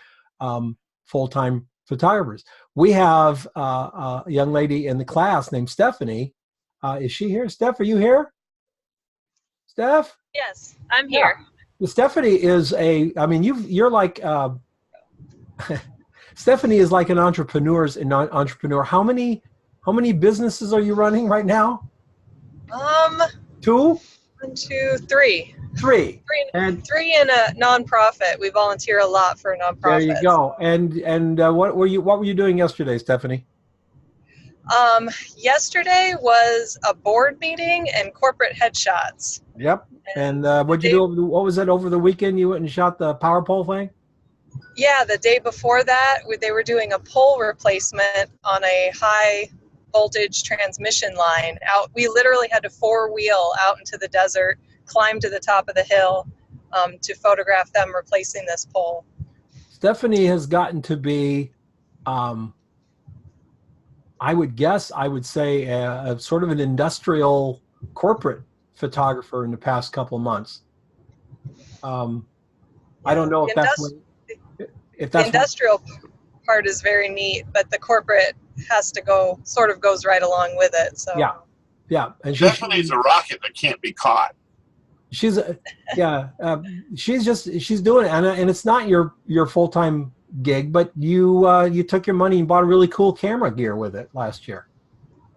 full-time photographers. We have a young lady in the class named Stephanie. Is she here? Steph, are you here? Steph?
Yes, I'm here.
Yeah. Well, Stephanie is you're like, Stephanie is like an entrepreneur. How many businesses are you running right now? 2?
1, 2, 3.
3.
Three in a nonprofit. We volunteer a lot for nonprofits.
There you go. And what were you doing yesterday, Stephanie?
Yesterday was a board meeting and corporate headshots.
Yep. And what'd you do? What was it over the weekend? You went and shot the power pole thing?
Yeah, the day before that, they were doing a pole replacement on a high voltage transmission line out. We literally had to 4-wheel out into the desert, climb to the top of the hill, to photograph them replacing this pole.
Stephanie has gotten to be, I would say, a sort of an industrial corporate photographer in the past couple of months. I don't know if that's
the industrial part is very neat, but the corporate has to go, sort of goes right along with it. So
yeah. And
Stephanie's a rocket that can't be caught.
She's she's doing it, and it's not your full-time gig, but you took your money and bought a really cool camera gear with it last year.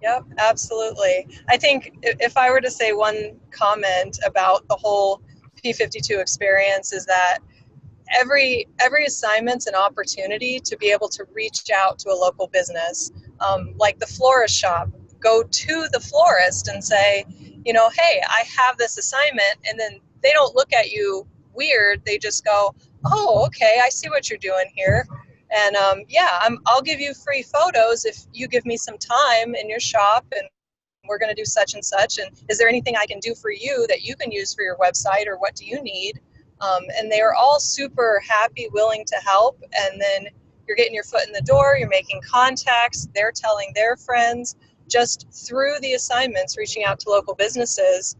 Yep, absolutely. I think if I were to say one comment about the whole P52 experience is that every assignment's an opportunity to be able to reach out to a local business, like the florist shop. Go to the florist and say, you know, hey, I have this assignment, and then they don't look at you weird. They just go, oh, okay, I see what you're doing here. And I'll give you free photos if you give me some time in your shop, and we're going to do such and such. And is there anything I can do for you that you can use for your website, or what do you need? And they are all super happy, willing to help. And then you're getting your foot in the door, you're making contacts, they're telling their friends, just through the assignments, reaching out to local businesses.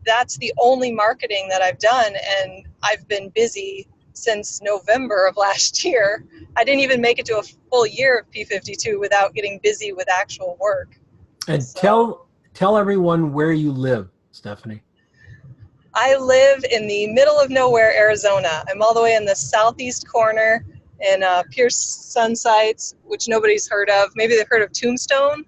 That's the only marketing that I've done, and I've been busy since November of last year. I didn't even make it to a full year of P52 without getting busy with actual work.
And tell everyone where you live, Stephanie.
I live in the middle of nowhere, Arizona. I'm all the way in the southeast corner in Pierce Sunsites, which nobody's heard of. Maybe they've heard of Tombstone,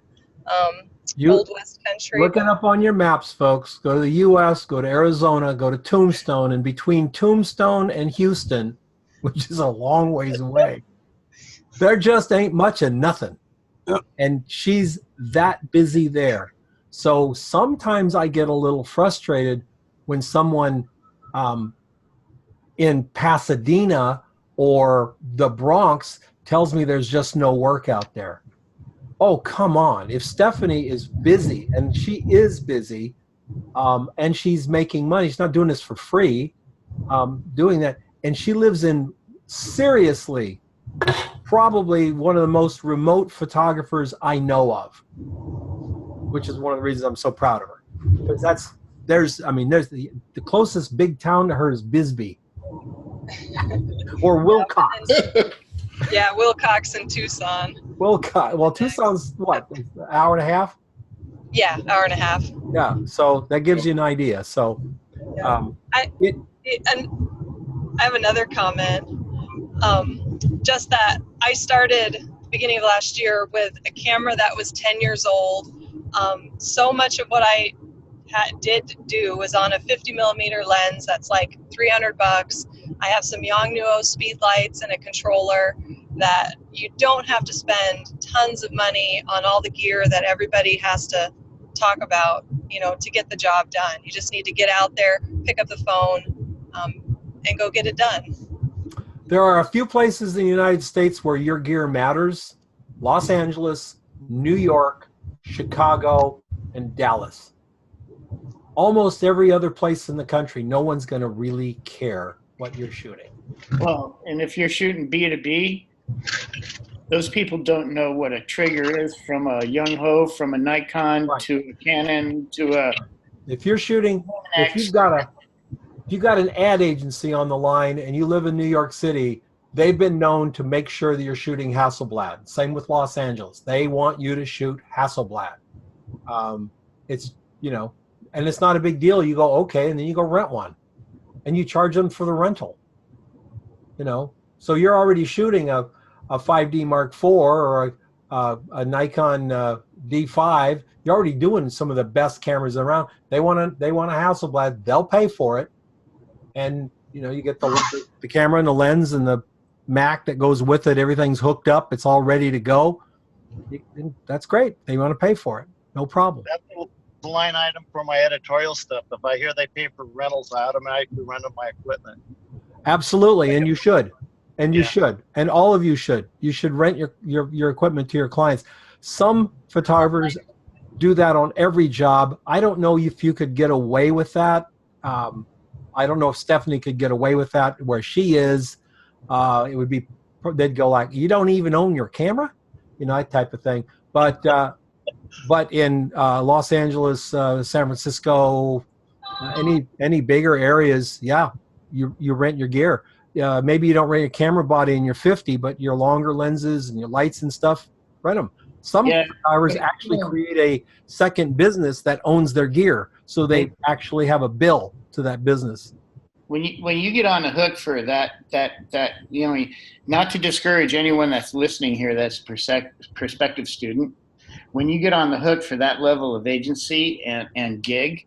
Old West Country.
Look it up on your maps, folks. Go to the U.S., go to Arizona, go to Tombstone, and between Tombstone and Houston, which is a long ways away, there just ain't much of nothing.
Yep.
And she's that busy there. So sometimes I get a little frustrated when someone in Pasadena or the Bronx tells me there's just no work out there. Oh, come on. If Stephanie is busy, and she is busy, and she's making money, she's not doing this for free, doing that, and she lives in, seriously, probably one of the most remote photographers I know of, which is one of the reasons I'm so proud of her. Because there's the closest big town to her is Bisbee. Or Wilcox.
Yeah, Wilcox and Tucson.
Wilcox. Well, Tucson's what, an hour and a half?
Yeah, hour and a half.
Yeah, so that gives you an idea. So,
I have another comment. Just that I started beginning of last year with a camera that was 10 years old. So much of what I did do was on a 50 millimeter lens that's like $300. I have some Yongnuo speed lights and a controller that you don't have to spend tons of money on all the gear that everybody has to talk about, you know, to get the job done. You just need to get out there, pick up the phone, and go get it done.
There are a few places in the United States where your gear matters. Los Angeles, New York, Chicago, and Dallas. Almost every other place in the country, no one's going to really care what you're shooting.
Well, and if you're shooting B2B, those people don't know what a trigger is, from a Young Ho, from a Nikon to a Canon to a.
If you're shooting, if you've got an ad agency on the line and you live in New York City, they've been known to make sure that you're shooting Hasselblad. Same with Los Angeles. They want you to shoot Hasselblad. It's, you know, and it's not a big deal. You go, okay, and then you go rent one. And you charge them for the rental. You know, so you're already shooting a 5D Mark IV or a Nikon D5. You're already doing some of the best cameras around. They want a Hasselblad. They'll pay for it, and you know, you get the camera and the lens and the Mac that goes with it. Everything's hooked up. It's all ready to go. That's great. They want to pay for it. No problem.
That's the line item for my editorial stuff. If I hear they pay for rentals, I automatically rent them my equipment.
Absolutely, and you should. And you should. And all of you should. You should rent your equipment to your clients. Some photographers do that on every job. I don't know if you could get away with that. I don't know if Stephanie could get away with that where she is. It would be, they'd go like, you don't even own your camera, that type of thing. But in Los Angeles, San Francisco, any bigger areas, yeah, you rent your gear. Maybe you don't rent a camera body and you're 50, but your longer lenses and your lights and stuff, rent them. Some photographers actually create a second business that owns their gear, so they actually have a bill to that business.
When you get on the hook for that, not to discourage anyone that's listening here that's prospective student, when you get on the hook for that level of agency and gig,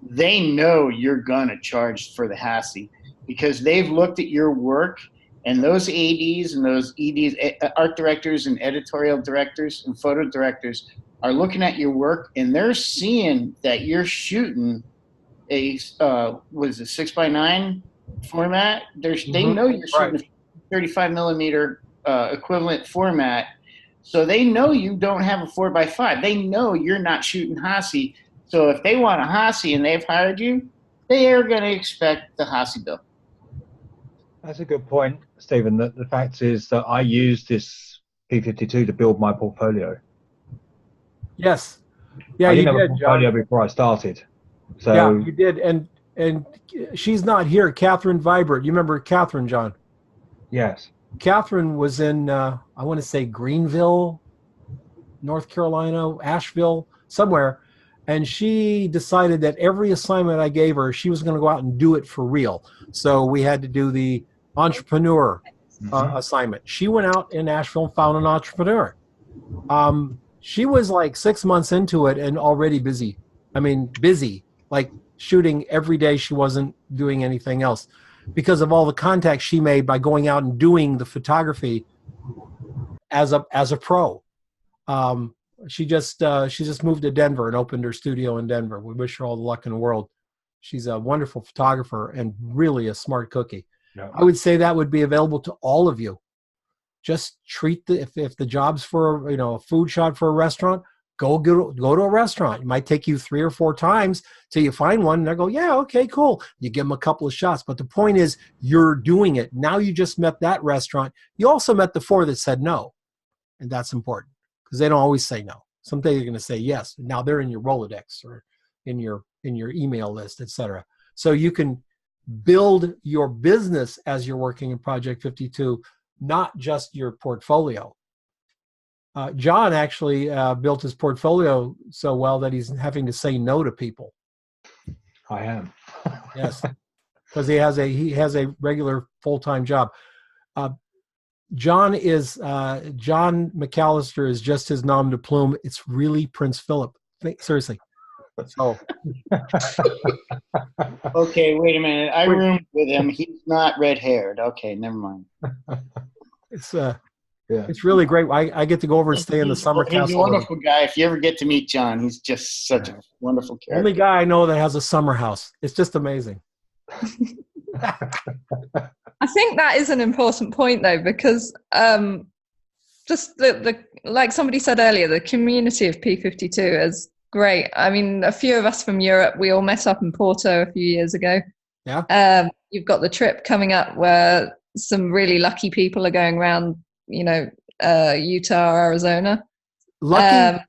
they know you're gonna charge for the HASI because they've looked at your work, and those ADs and those EDs, art directors and editorial directors and photo directors are looking at your work, and they're seeing that you're shooting a 6x9 format. They know you're shooting a 35 millimeter equivalent format, so they know you don't have a 4x5. They know you're not shooting HASI. So if they want a HASI and they've hired you, they are going to expect the HASI bill.
That's a good point, Stephen. The fact is that I used this P52 to build my portfolio.
Yes. Yeah,
I didn't
you
have
did,
a portfolio
John.
before I started. So
yeah, you did. And she's not here, Catherine Vibert. You remember Catherine, John?
Yes.
Catherine was in, I want to say Greenville, North Carolina, Asheville, somewhere. And she decided that every assignment I gave her, she was going to go out and do it for real. So we had to do the entrepreneur assignment. She went out in Asheville and found an entrepreneur. She was like 6 months into it and already busy. I mean, busy, like shooting every day. She wasn't doing anything else because of all the contacts she made by going out and doing the photography as a pro. She just moved to Denver and opened her studio in Denver. We wish her all the luck in the world. She's a wonderful photographer and really a smart cookie. Yeah. I would say that would be available to all of you. Just treat if the job's for a food shot for a restaurant, go to a restaurant. It might take you 3 or 4 times till you find one, and they go, yeah, okay, cool. You give them a couple of shots, but the point is you're doing it. Now you just met that restaurant. You also met the 4 that said no, and that's important because they don't always say no. Someday they're going to say yes. Now they're in your Rolodex or in your email list, etc. So you can build your business as you're working in Project 52. Not just your portfolio. John actually built his portfolio so well that he's having to say no to people.
I am.
Yes, because he has a regular full-time job. John McAllister is just his nom de plume. It's really Prince Philip. Seriously. So.
Okay, wait a minute. I roomed with him. He's not red-haired. Okay, never mind.
It's really great. I get to go over and stay in the summer castle.
He's a wonderful guy. If you ever get to meet John, he's just such a wonderful character.
Only guy I know that has a summer house. It's just amazing.
I think that is an important point, though, because just the like somebody said earlier, the community of P52 is great. I mean, a few of us from Europe, we all met up in Porto a few years ago.
Yeah.
You've got the trip coming up where some really lucky people are going around, Utah, Arizona.
Lucky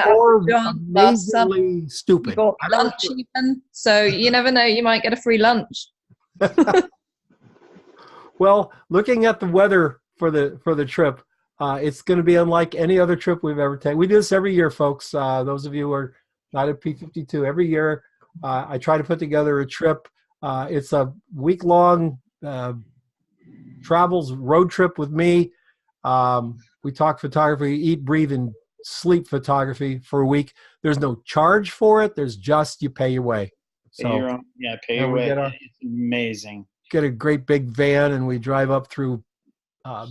or amazingly stupid.
Lunch even. So you never know, you might get a free lunch.
Well, looking at the weather for the trip, it's going to be unlike any other trip we've ever taken. We do this every year, folks. Those of you who are not at P52, every year I try to put together a trip. It's a week-long road trip with me. We talk photography, eat, breathe, and sleep photography for a week. There's no charge for it. There's just you pay your way.
Pay your way. It's amazing.
Get a great big van, and we drive up through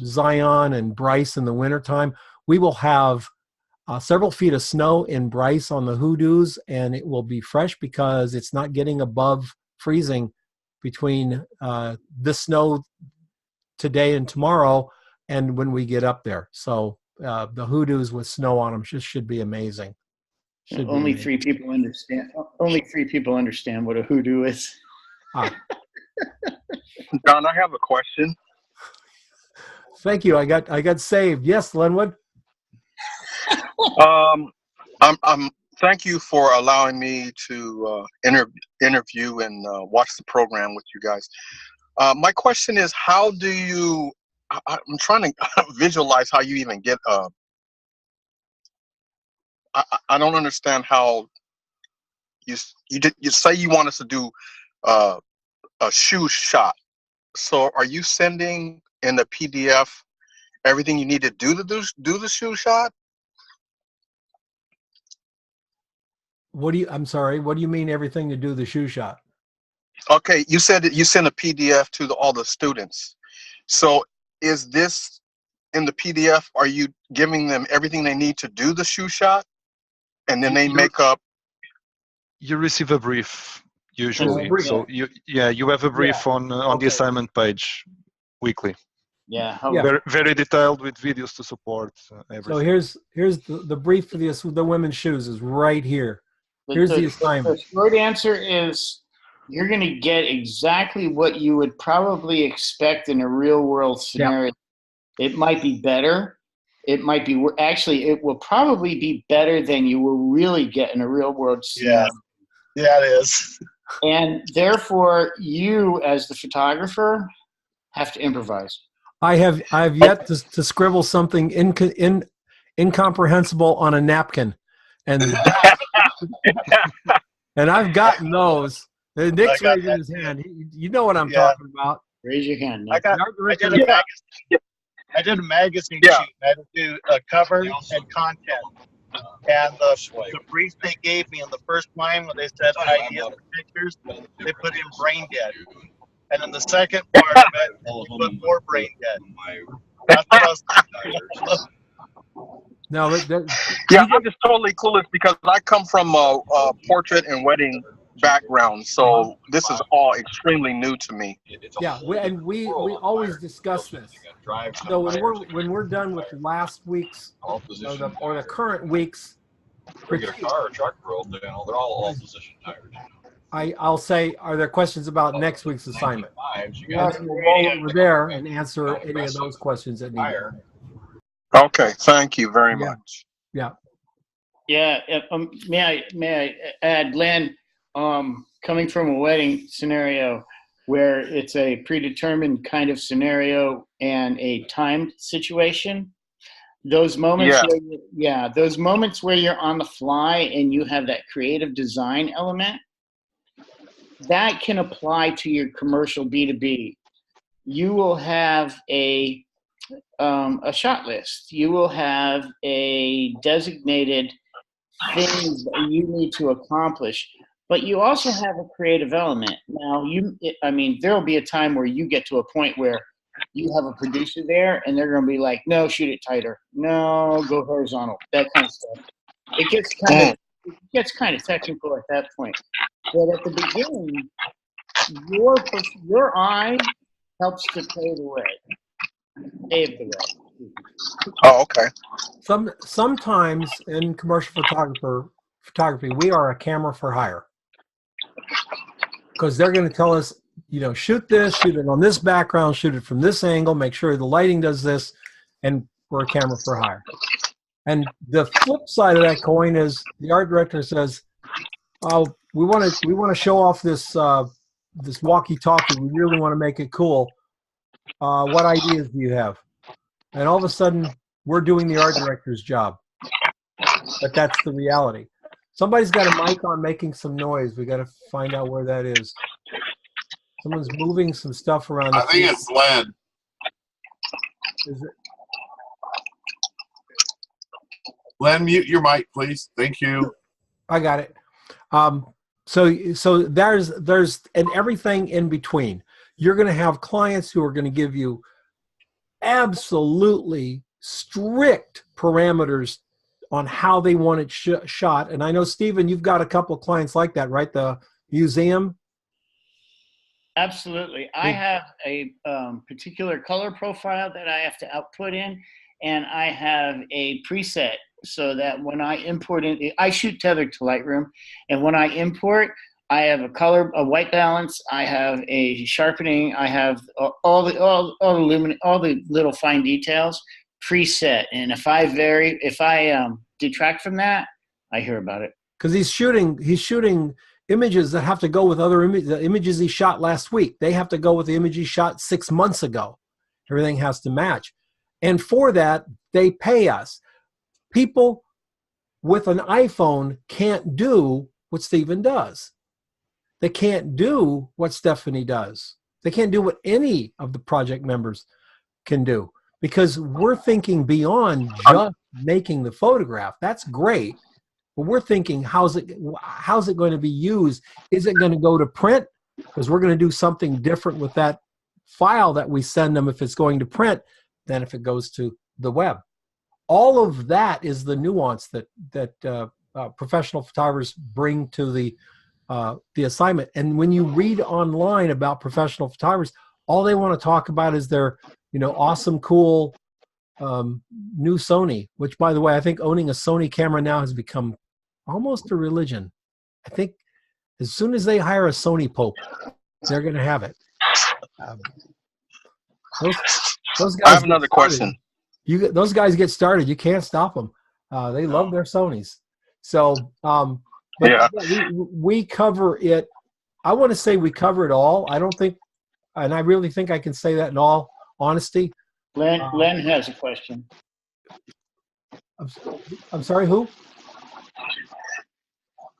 Zion and Bryce in the wintertime. We will have several feet of snow in Bryce on the hoodoos, and it will be fresh because it's not getting above freezing between the snow today and tomorrow and when we get up there. So the hoodoos with snow on them should be amazing.
Only 3 people understand what a hoodoo is.
Don, I have a question.
Thank you. I got saved. Yes, Linwood.
Thank you for allowing me to interview and watch the program with you guys. My question is, how do you? I'm trying to visualize how you even get. I don't understand how you say you want us to do a shoe shot. So are you sending in the PDF everything you need to do the shoe shot?
I'm sorry, what do you mean everything to do the shoe shot?
Okay, you said that you send a PDF to all the students. So is this in the PDF? Are you giving them everything they need to do the shoe shot? And then they make up.
You receive a brief usually.
brief.
So you have a brief on the assignment page weekly.
Yeah.
Very detailed with videos to support everything.
So here's the brief for the women's shoes is right here. Here's the assignment.
The short answer is you're going to get exactly what you would probably expect in a real world scenario. Yeah. It might be better. It might be actually. It will probably be better than you will really get in a real world scenario.
Yeah, it is.
And therefore, you as the photographer have to improvise.
I have yet to scribble something incomprehensible on a napkin, and and I've gotten those. Nick's raising his hand. You know what I'm talking about.
Raise your hand, Nick.
I did a magazine shoot. I had to do a cover and content. And the brief they gave me in the first line when they said ideas for pictures, they put in brain dead. And in the second part of it, we put more brain dead. That's what I was
No,
I'm just totally clueless because I come from a portrait and wedding background, so this is all extremely new to me.
Yeah, we always discuss this. So when we're done with last week's or the current week's,
regular car or truck rolled down, they're all position tires.
I'll say, are there questions about next week's assignment? We'll roll over there and answer any of those questions that need.
Okay, thank you very much.
Yeah.
Yeah. May I add, Len? Coming from a wedding scenario where it's a predetermined kind of scenario and a timed situation, those moments, those moments where you're on the fly and you have that creative design element, that can apply to your commercial B2B. You will have a shot list. You will have a designated things that you need to accomplish, but you also have a creative element. Now, there will be a time where you get to a point where you have a producer there and they're going to be like, no, shoot it tighter. No, go horizontal. That kind of stuff. It gets kind of technical at that point. But at the beginning, your eye helps to pave the way. Pave the way.
Oh, okay.
Sometimes in commercial photography, we are a camera for hire. Because they're going to tell us, shoot this, shoot it on this background, shoot it from this angle, make sure the lighting does this, and we're a camera for hire. And the flip side of that coin is the art director says, "Oh, we want to show off this this walkie-talkie. We really want to make it cool. What ideas do you have?" And all of a sudden, we're doing the art director's job. But that's the reality. Somebody's got a mic on making some noise. We got to find out where that is. Someone's moving some stuff around.
I think it's Len.
Is it?
Len, mute your mic, please. Thank you.
I got it. So there's and everything in between. You're going to have clients who are going to give you absolutely strict parameters on how they want it shot. And I know, Stephen, you've got a couple of clients like that, right? The museum?
Absolutely. I have a particular color profile that I have to output in, and I have a preset so that when I import in, I shoot tethered to Lightroom, and when I import, I have a white balance. I have a sharpening. I have all the little fine details preset. And if I detract from that, I hear about it.
Because he's shooting images that have to go with other images. The images he shot last week, they have to go with the image he shot 6 months ago. Everything has to match. And for that, they pay us. People with an iPhone can't do what Stephen does. They can't do what Stephanie does. They can't do what any of the project members can do, because we're thinking beyond just making the photograph. That's great. But we're thinking, how's it going to be used? Is it going to go to print? Because we're going to do something different with that file that we send them if it's going to print than if it goes to the web. All of that is the nuance that professional photographers bring to the assignment. And when you read online about professional photographers, all they want to talk about is their, awesome, cool new Sony. Which, by the way, I think owning a Sony camera now has become almost a religion. I think as soon as they hire a Sony Pope, they're going to have it. Those guys
I have another question.
Those guys get started. You can't stop them. They love their Sonys. So, but we cover it. I want to say we cover it all. I don't think, and I really think I can say that in all honesty.
Len has a question.
I'm sorry, who?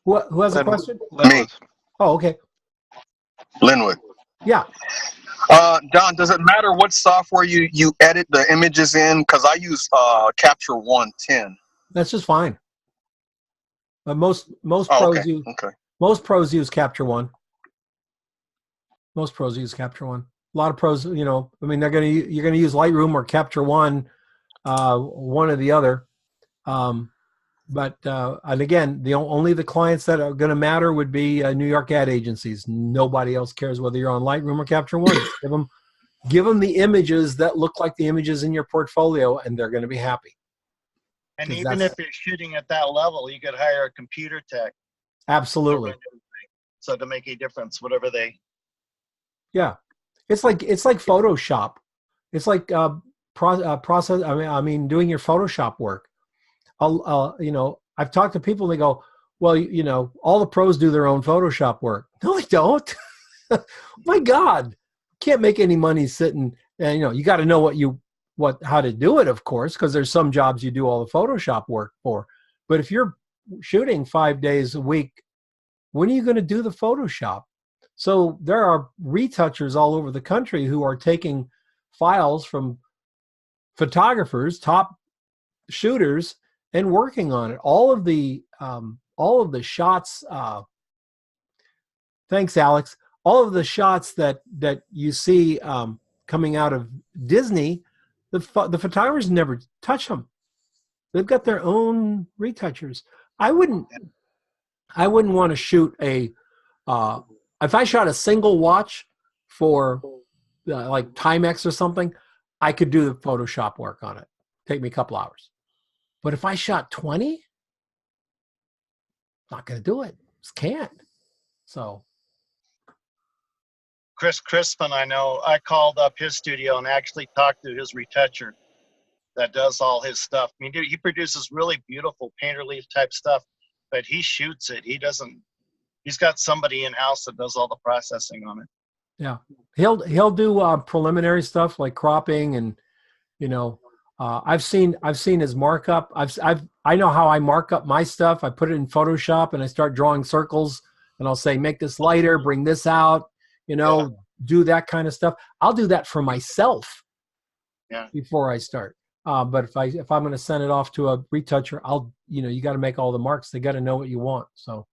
Who has a question?
Me.
Oh, okay.
Linwood.
Yeah.
Don, does it matter what software you edit the images in? Because I use Capture One 10.
That's just fine. But most pros use Capture One. Most pros use Capture One. A lot of pros, you're going to use Lightroom or Capture One, one or the other. And again, only the clients that are going to matter would be New York ad agencies. Nobody else cares whether you're on Lightroom or Capture One. Give them the images that look like the images in your portfolio, and they're going to be happy.
And even if you're shooting at that level, you could hire a computer tech.
Absolutely.
So to make a difference, whatever they.
Yeah, it's like Photoshop. It's like process. Doing your Photoshop work. I've talked to people and they go, well, all the pros do their own Photoshop work. No, they don't. My God, can't make any money sitting. And you got to know how to do it, of course, because there's some jobs you do all the Photoshop work for. But if you're shooting 5 days a week, when are you going to do the Photoshop? So there are retouchers all over the country who are taking files from photographers, top shooters, and working on it. All of the shots. Thanks, Alex. All of the shots that you see coming out of Disney, the photographers never touch them. They've got their own retouchers. I wouldn't want to shoot if I shot a single watch for like Timex or something, I could do the Photoshop work on it. Take me a couple hours. But if I shot 20, not going to do it. Just can't. So.
Chris Crispin, I know, I called up his studio and actually talked to his retoucher that does all his stuff. I mean, he produces really beautiful painter leaf type stuff, but he shoots it. He's got somebody in-house that does all the processing on it.
Yeah. He'll do preliminary stuff like cropping and, I've seen his markup. I know how I mark up my stuff. I put it in Photoshop and I start drawing circles and I'll say, make this lighter, bring this out, do that kind of stuff. I'll do that for myself before I start. But if I'm going to send it off to a retoucher, you got to make all the marks. They got to know what you want. So.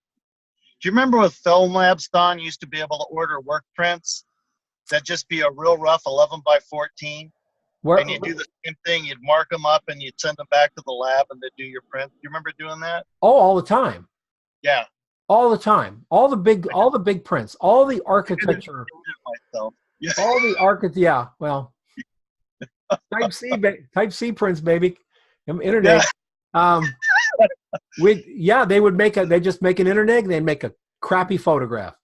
Do you remember with Film Labs, Don, used to be able to order work prints that just be a real rough 11 by 14? And you do the same thing. You'd mark them up and you'd send them back to the lab and they'd do your print. Do you remember doing that?
Oh, all the time.
Yeah.
All the time. All the big prints. All the architecture.
Myself. Yeah.
All the architecture. Yeah. Well, Type C prints, baby. Internet.
Yeah.
They would they just make an internet. They'd make a crappy photograph.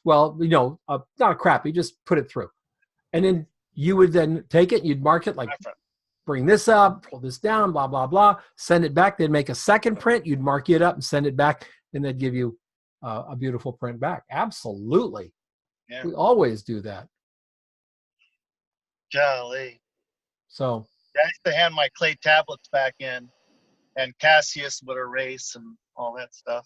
Well, you know, not crappy, just put it through. And then you would then take it, you'd mark it like, bring this up, pull this down, blah, blah, blah, send it back. They'd make a second print, you'd mark it up and send it back, and they'd give you a beautiful print back. Absolutely.
Yeah.
We always do that.
Golly.
So
I used to hand my clay tablets back in, and Cassius would erase and all that stuff.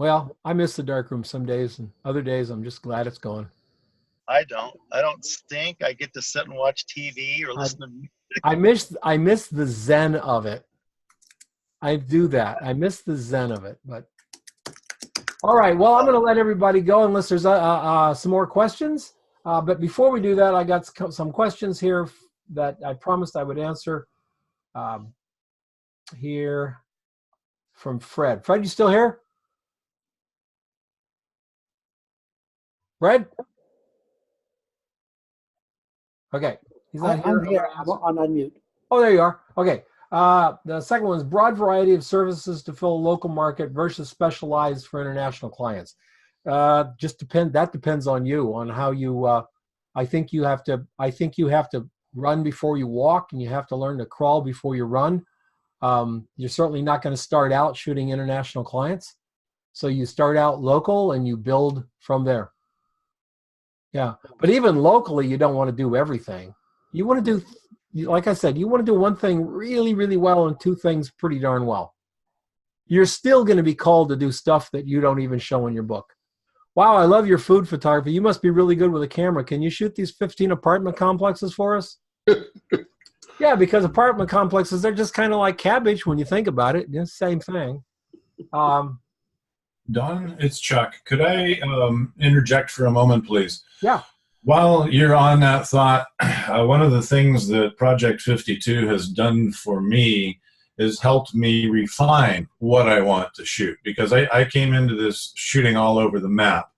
well, I miss the darkroom some days, and other days I'm just glad it's gone.
I don't stink. I get to sit and watch TV or listen to music.
I miss the zen of it. I do that. I miss the zen of it. But all right, well, I'm going to let everybody go unless there's some more questions. But before we do that, I got some questions here that I promised I would answer. Here from Fred. Fred, you still here? Fred? Okay. He's not
I'm here. I'm on unmute.
Oh, there you are. Okay. The second one is broad variety of services to fill a local market versus specialized for international clients. Just depend. That depends on you, on how you. I think you have to run before you walk, and you have to learn to crawl before you run. You're certainly not going to start out shooting international clients, so you start out local and you build from there. Yeah, but even locally, you don't want to do everything. You want to do, like I said, you want to do one thing really, really well and two things pretty darn well. You're still going to be called to do stuff that you don't even show in your book. Wow, I love your food photography. You must be really good with a camera. Can you shoot these 15 apartment complexes for us? Yeah, because apartment complexes, they're just kind of like cabbage when you think about it. It's the same thing.
Don, it's Chuck. Could I interject for a moment, please?
Yeah.
While you're on that thought, one of the things that Project 52 has done for me is helped me refine what I want to shoot, because I came into this shooting all over the map,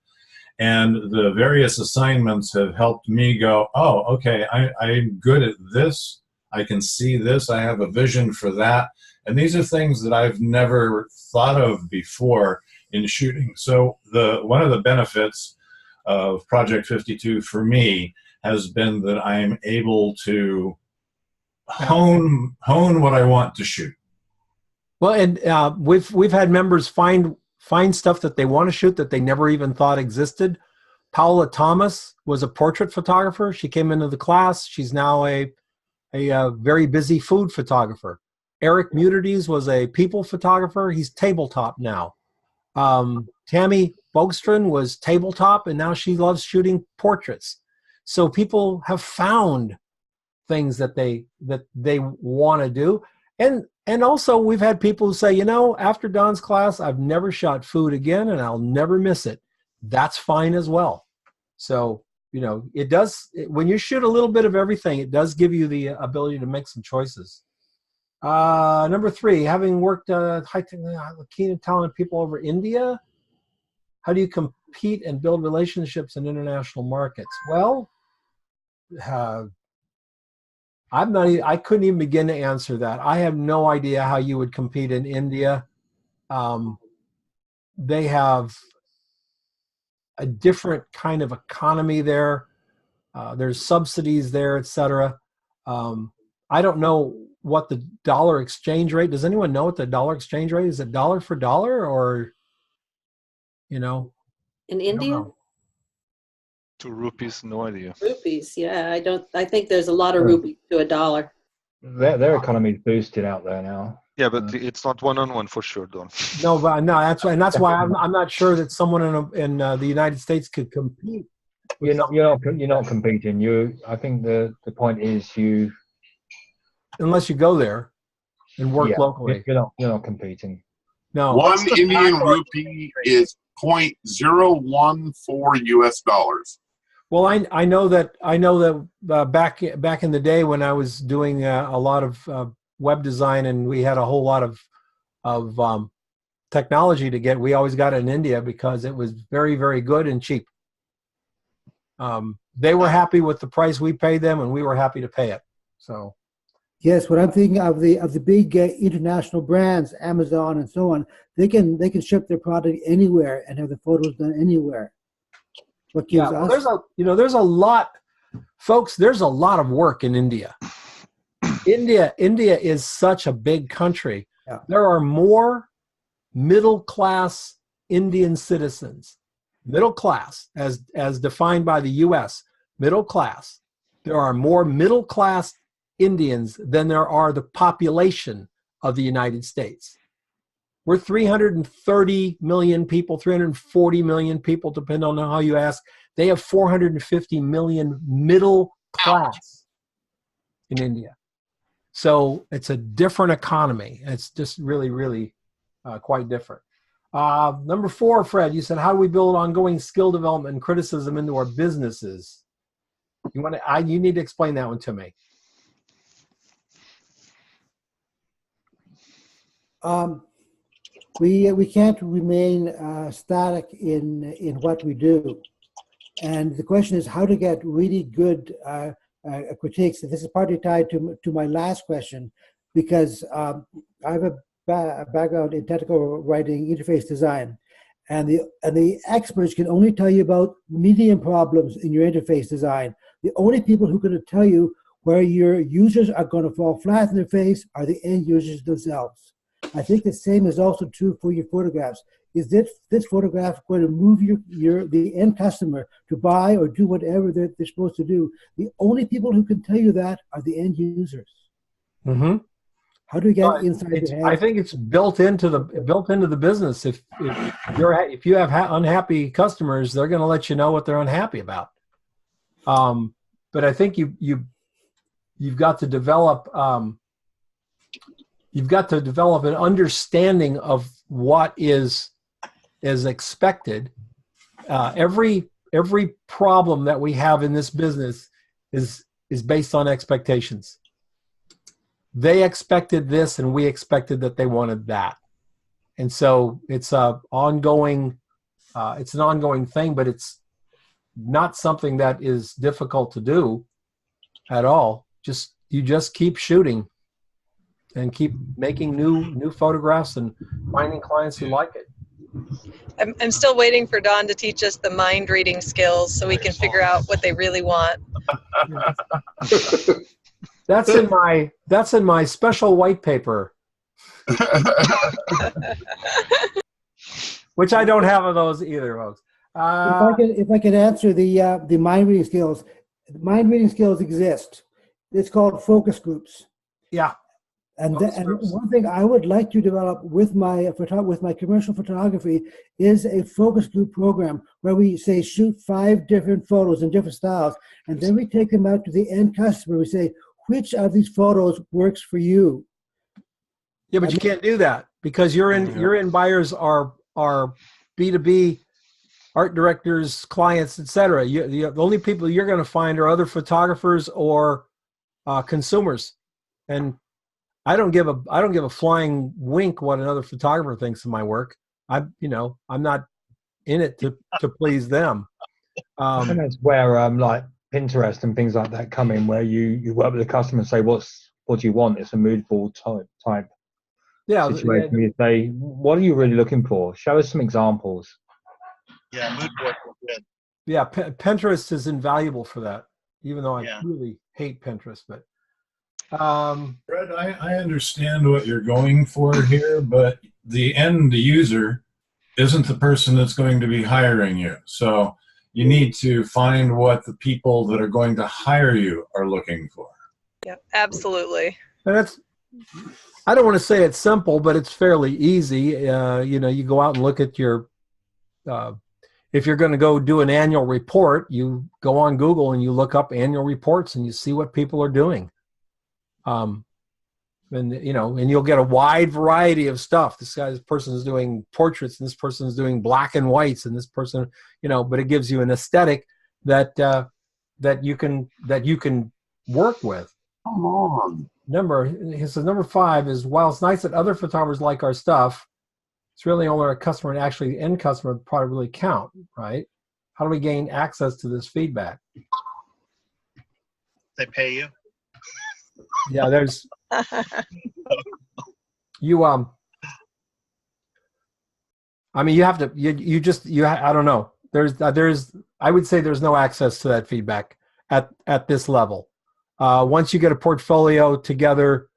and the various assignments have helped me go, oh, okay, I'm good at this. I can see this. I have a vision for that. And these are things that I've never thought of before in shooting. So one of the benefits of Project 52 for me has been that I'm able to hone what I want to shoot.
Well, and we've had members find stuff that they want to shoot that they never even thought existed. Paula Thomas was a portrait photographer. She came into the class. She's now a very busy food photographer. Eric Munides was a people photographer. He's tabletop now. Tammy Bogstrand was tabletop, and now she loves shooting portraits. So people have found things that they want to do. And also we've had people who say, you know, after Don's class, I've never shot food again and I'll never miss it. That's fine as well. So, you know, when you shoot a little bit of everything, it does give you the ability to make some choices. Number 3, having worked keen and talented people over India, how do you compete and build relationships in international markets? Well, I couldn't even begin to answer that. I have no idea how you would compete in India. They have a different kind of economy there. There's subsidies there, etc. I don't know what the dollar exchange rate. Does anyone know what the dollar exchange rate is? Is it dollar for dollar, or, you know?
In India?
To rupees, no idea.
Rupees, yeah. I think there's a lot of rupees to a dollar.
Their economy is boosted out there now.
Yeah, but it's not one-on-one for sure, Don.
No, but no, that's why I'm not sure that someone in the United States could compete.
You're not competing. I think the point is
unless you go there and work locally.
You're not competing.
No.
One Indian rupee is 0.014 US dollars.
Well, I know that back in the day when I was doing a lot of web design, and we had a whole lot of technology to get, we always got it in India because it was very, very good and cheap. They were happy with the price we paid them, and we were happy to pay it. So
Yes, what I'm thinking of the big international brands, Amazon and so on, they can ship their product anywhere and have the photos done anywhere. What gives
well,
us
there's a lot, folks. There's a lot of work in India. India is such a big country.
Yeah.
There are more middle class Indian citizens, middle class as defined by the U.S. middle class. There are more middle class Indians than there are the population of the United States. We're 330 million people, 340 million people, depending on how you ask. They have 450 million middle class in India. So it's a different economy. It's just really, really quite different. Number 4, Fred, you said, how do we build ongoing skill development and criticism into our businesses? You need to explain that one to me.
We can't remain static in what we do, and the question is how to get really good critiques. This is partly tied to my last question, because I have a background in technical writing, interface design, and the experts can only tell you about medium problems in your interface design. The only people who can tell you where your users are going to fall flat in their face are the end users themselves. I think the same is also true for your photographs. Is this photograph going to move the end customer to buy or do whatever they're supposed to do? The only people who can tell you that are the end users.
Mm-hmm.
How do we get inside your head?
I think it's built into the business. If you have unhappy customers, they're going to let you know what they're unhappy about. But I think you've got to develop an understanding of what is expected. Every problem that we have in this business is based on expectations. They expected this, and we expected that they wanted that, and so it's an ongoing thing. But it's not something that is difficult to do at all. You just keep shooting and keep making new photographs and finding clients who like it.
I'm still waiting for Don to teach us the mind reading skills so we can figure out what they really want.
That's in my special white paper, which I don't have of those either, folks.
If I could answer the mind reading skills, mind reading skills exist. It's called focus groups.
Yeah.
And one thing I would like to develop with my commercial photography is a focus group program where we say shoot 5 different photos in different styles, and then we take them out to the end customer. We say, which of these photos works for you?
Yeah, but you can't do that because your end buyers are B2B art directors, clients, etc. The only people you're going to find are other photographers or consumers, and I don't give a flying wink what another photographer thinks of my work. I'm not in it to please them.
And that's where like Pinterest and things like that come in, where you work with the customer and say, what do you want? It's a mood board type situation. You say, what are you really looking for? Show us some examples.
Yeah, mood board is good.
Yeah, Pinterest is invaluable for that, even though I really hate Pinterest. But
Fred, I understand what you're going for here, but the end user isn't the person that's going to be hiring you. So you need to find what the people that are going to hire you are looking for.
Yeah, absolutely.
And I don't want to say it's simple, but it's fairly easy. You go out and look at your, if you're going to go do an annual report, you go on Google and you look up annual reports and you see what people are doing. And you'll get a wide variety of stuff. This person is doing portraits, and this person is doing black and whites, and this person, but it gives you an aesthetic that you can work with.
Come on.
Number 5 is, while it's nice that other photographers like our stuff, it's really only our customer and actually the end customer that probably really count, right? How do we gain access to this feedback?
They pay you.
Yeah, there's You I mean, you have to. I don't know. I would say there's no access to that feedback at this level. Once you get a portfolio together,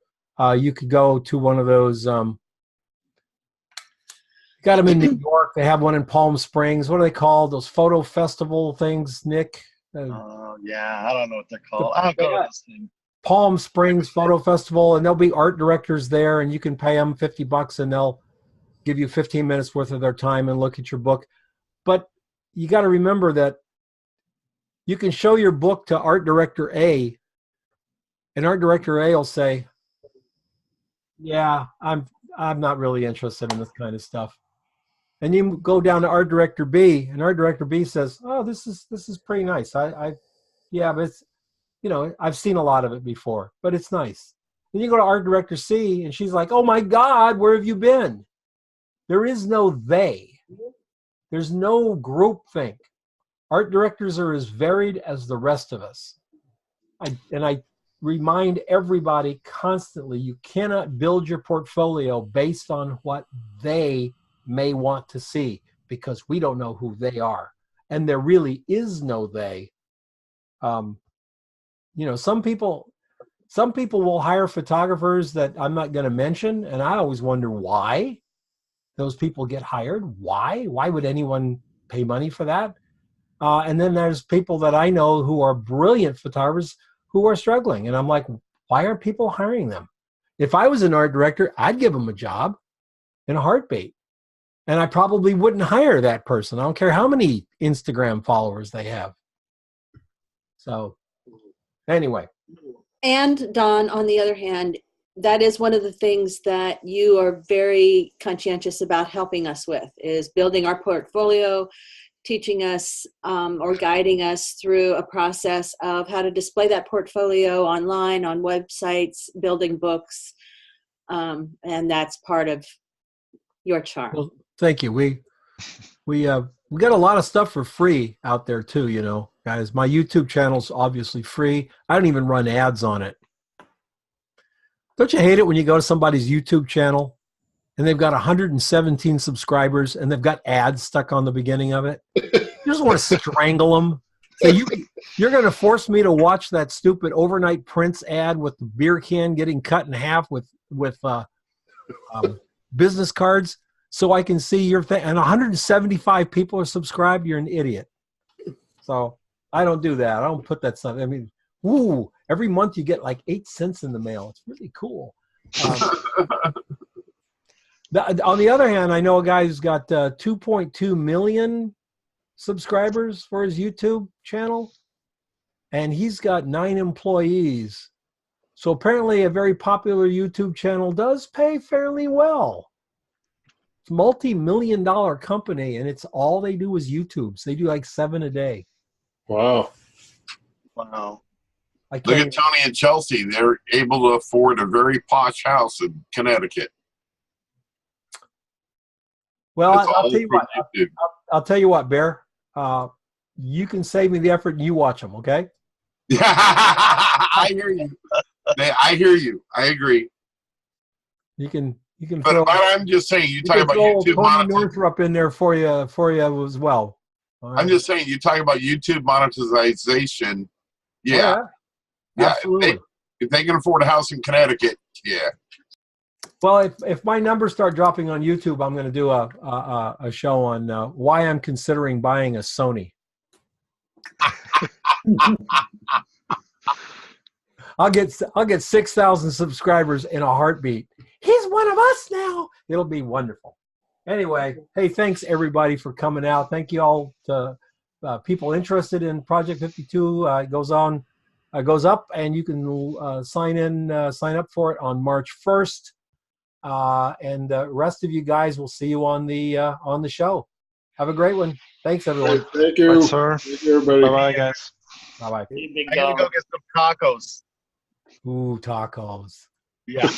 you could go to one of those. Got them in New York. They have one in Palm Springs. What are they called? Those photo festival things, Nick?
Yeah, I don't know what they're called. I'll go with this thing.
Palm Springs Photo Festival, and there'll be art directors there, and you can pay them $50, and they'll give you 15 minutes worth of their time and look at your book. But you got to remember that you can show your book to art director A, and art director A will say, "Yeah, I'm not really interested in this kind of stuff." And you go down to art director B, and art director B says, "Oh, this is pretty nice. Yeah, but it's, I've seen a lot of it before, but it's nice." Then you go to art director C, and she's like, "Oh my God, where have you been?" There is no they. There's no group think. Art directors are as varied as the rest of us. I remind everybody constantly, you cannot build your portfolio based on what they may want to see, because we don't know who they are. And there really is no they. Some people will hire photographers that I'm not going to mention, and I always wonder why those people get hired. Why would anyone pay money for that? And then there's people that I know who are brilliant photographers who are struggling, and I'm like, why aren't people hiring them? If I was an art director, I'd give them a job in a heartbeat, and I probably wouldn't hire that person. I don't care how many Instagram followers they have. So anyway.
And Don, on the other hand, that is one of the things that you are very conscientious about helping us with, is building our portfolio, teaching us or guiding us through a process of how to display that portfolio online, on websites, building books. And that's part of your charm.
Well, thank you. We got a lot of stuff for free out there too, guys. My YouTube channel's obviously free. I don't even run ads on it. Don't you hate it when you go to somebody's YouTube channel and they've got 117 subscribers and they've got ads stuck on the beginning of it? You just want to strangle them. Say, you're going to force me to watch that stupid overnight Prince ad with the beer can getting cut in half with business cards so I can see your thing. And 175 people are subscribed. You're an idiot. So I don't do that. I don't put that stuff. I mean, woo, every month you get like 8 cents in the mail. It's really cool. On the other hand, I know a guy who's got 2.2 million subscribers for his YouTube channel, and he's got 9 employees. So apparently a very popular YouTube channel does pay fairly well. It's a multi-million-dollar company, and it's all they do is YouTubes. They do like 7 a day.
Wow.
Wow. Look at Tony and Chelsea. They're able to afford a very posh house in Connecticut.
Well, I'll tell you what, Bear. You can save me the effort and you watch them, okay?
Yeah, I hear you. I hear you. I agree.
You can.
But I'm just saying, you talk about YouTube monetization.
Northrop in there for you as well.
I'm just saying, you talk about YouTube monetization. Yeah.
Absolutely.
If they can afford a house in Connecticut, yeah.
Well, if my numbers start dropping on YouTube, I'm going to do a show on why I'm considering buying a Sony. I'll get 6,000 subscribers in a heartbeat. He's one of us now. It'll be wonderful. Anyway, hey, thanks everybody for coming out. Thank you all to people interested in Project 52. It goes up, and you can sign up for it on March 1st. And the rest of you guys, will see you on the show. Have a great one. Thanks, everyone.
Thank you.
Bye, sir.
Thank you, everybody.
Bye-bye, guys.
Bye-bye.
I gotta go get some tacos.
Ooh, tacos.
Yeah.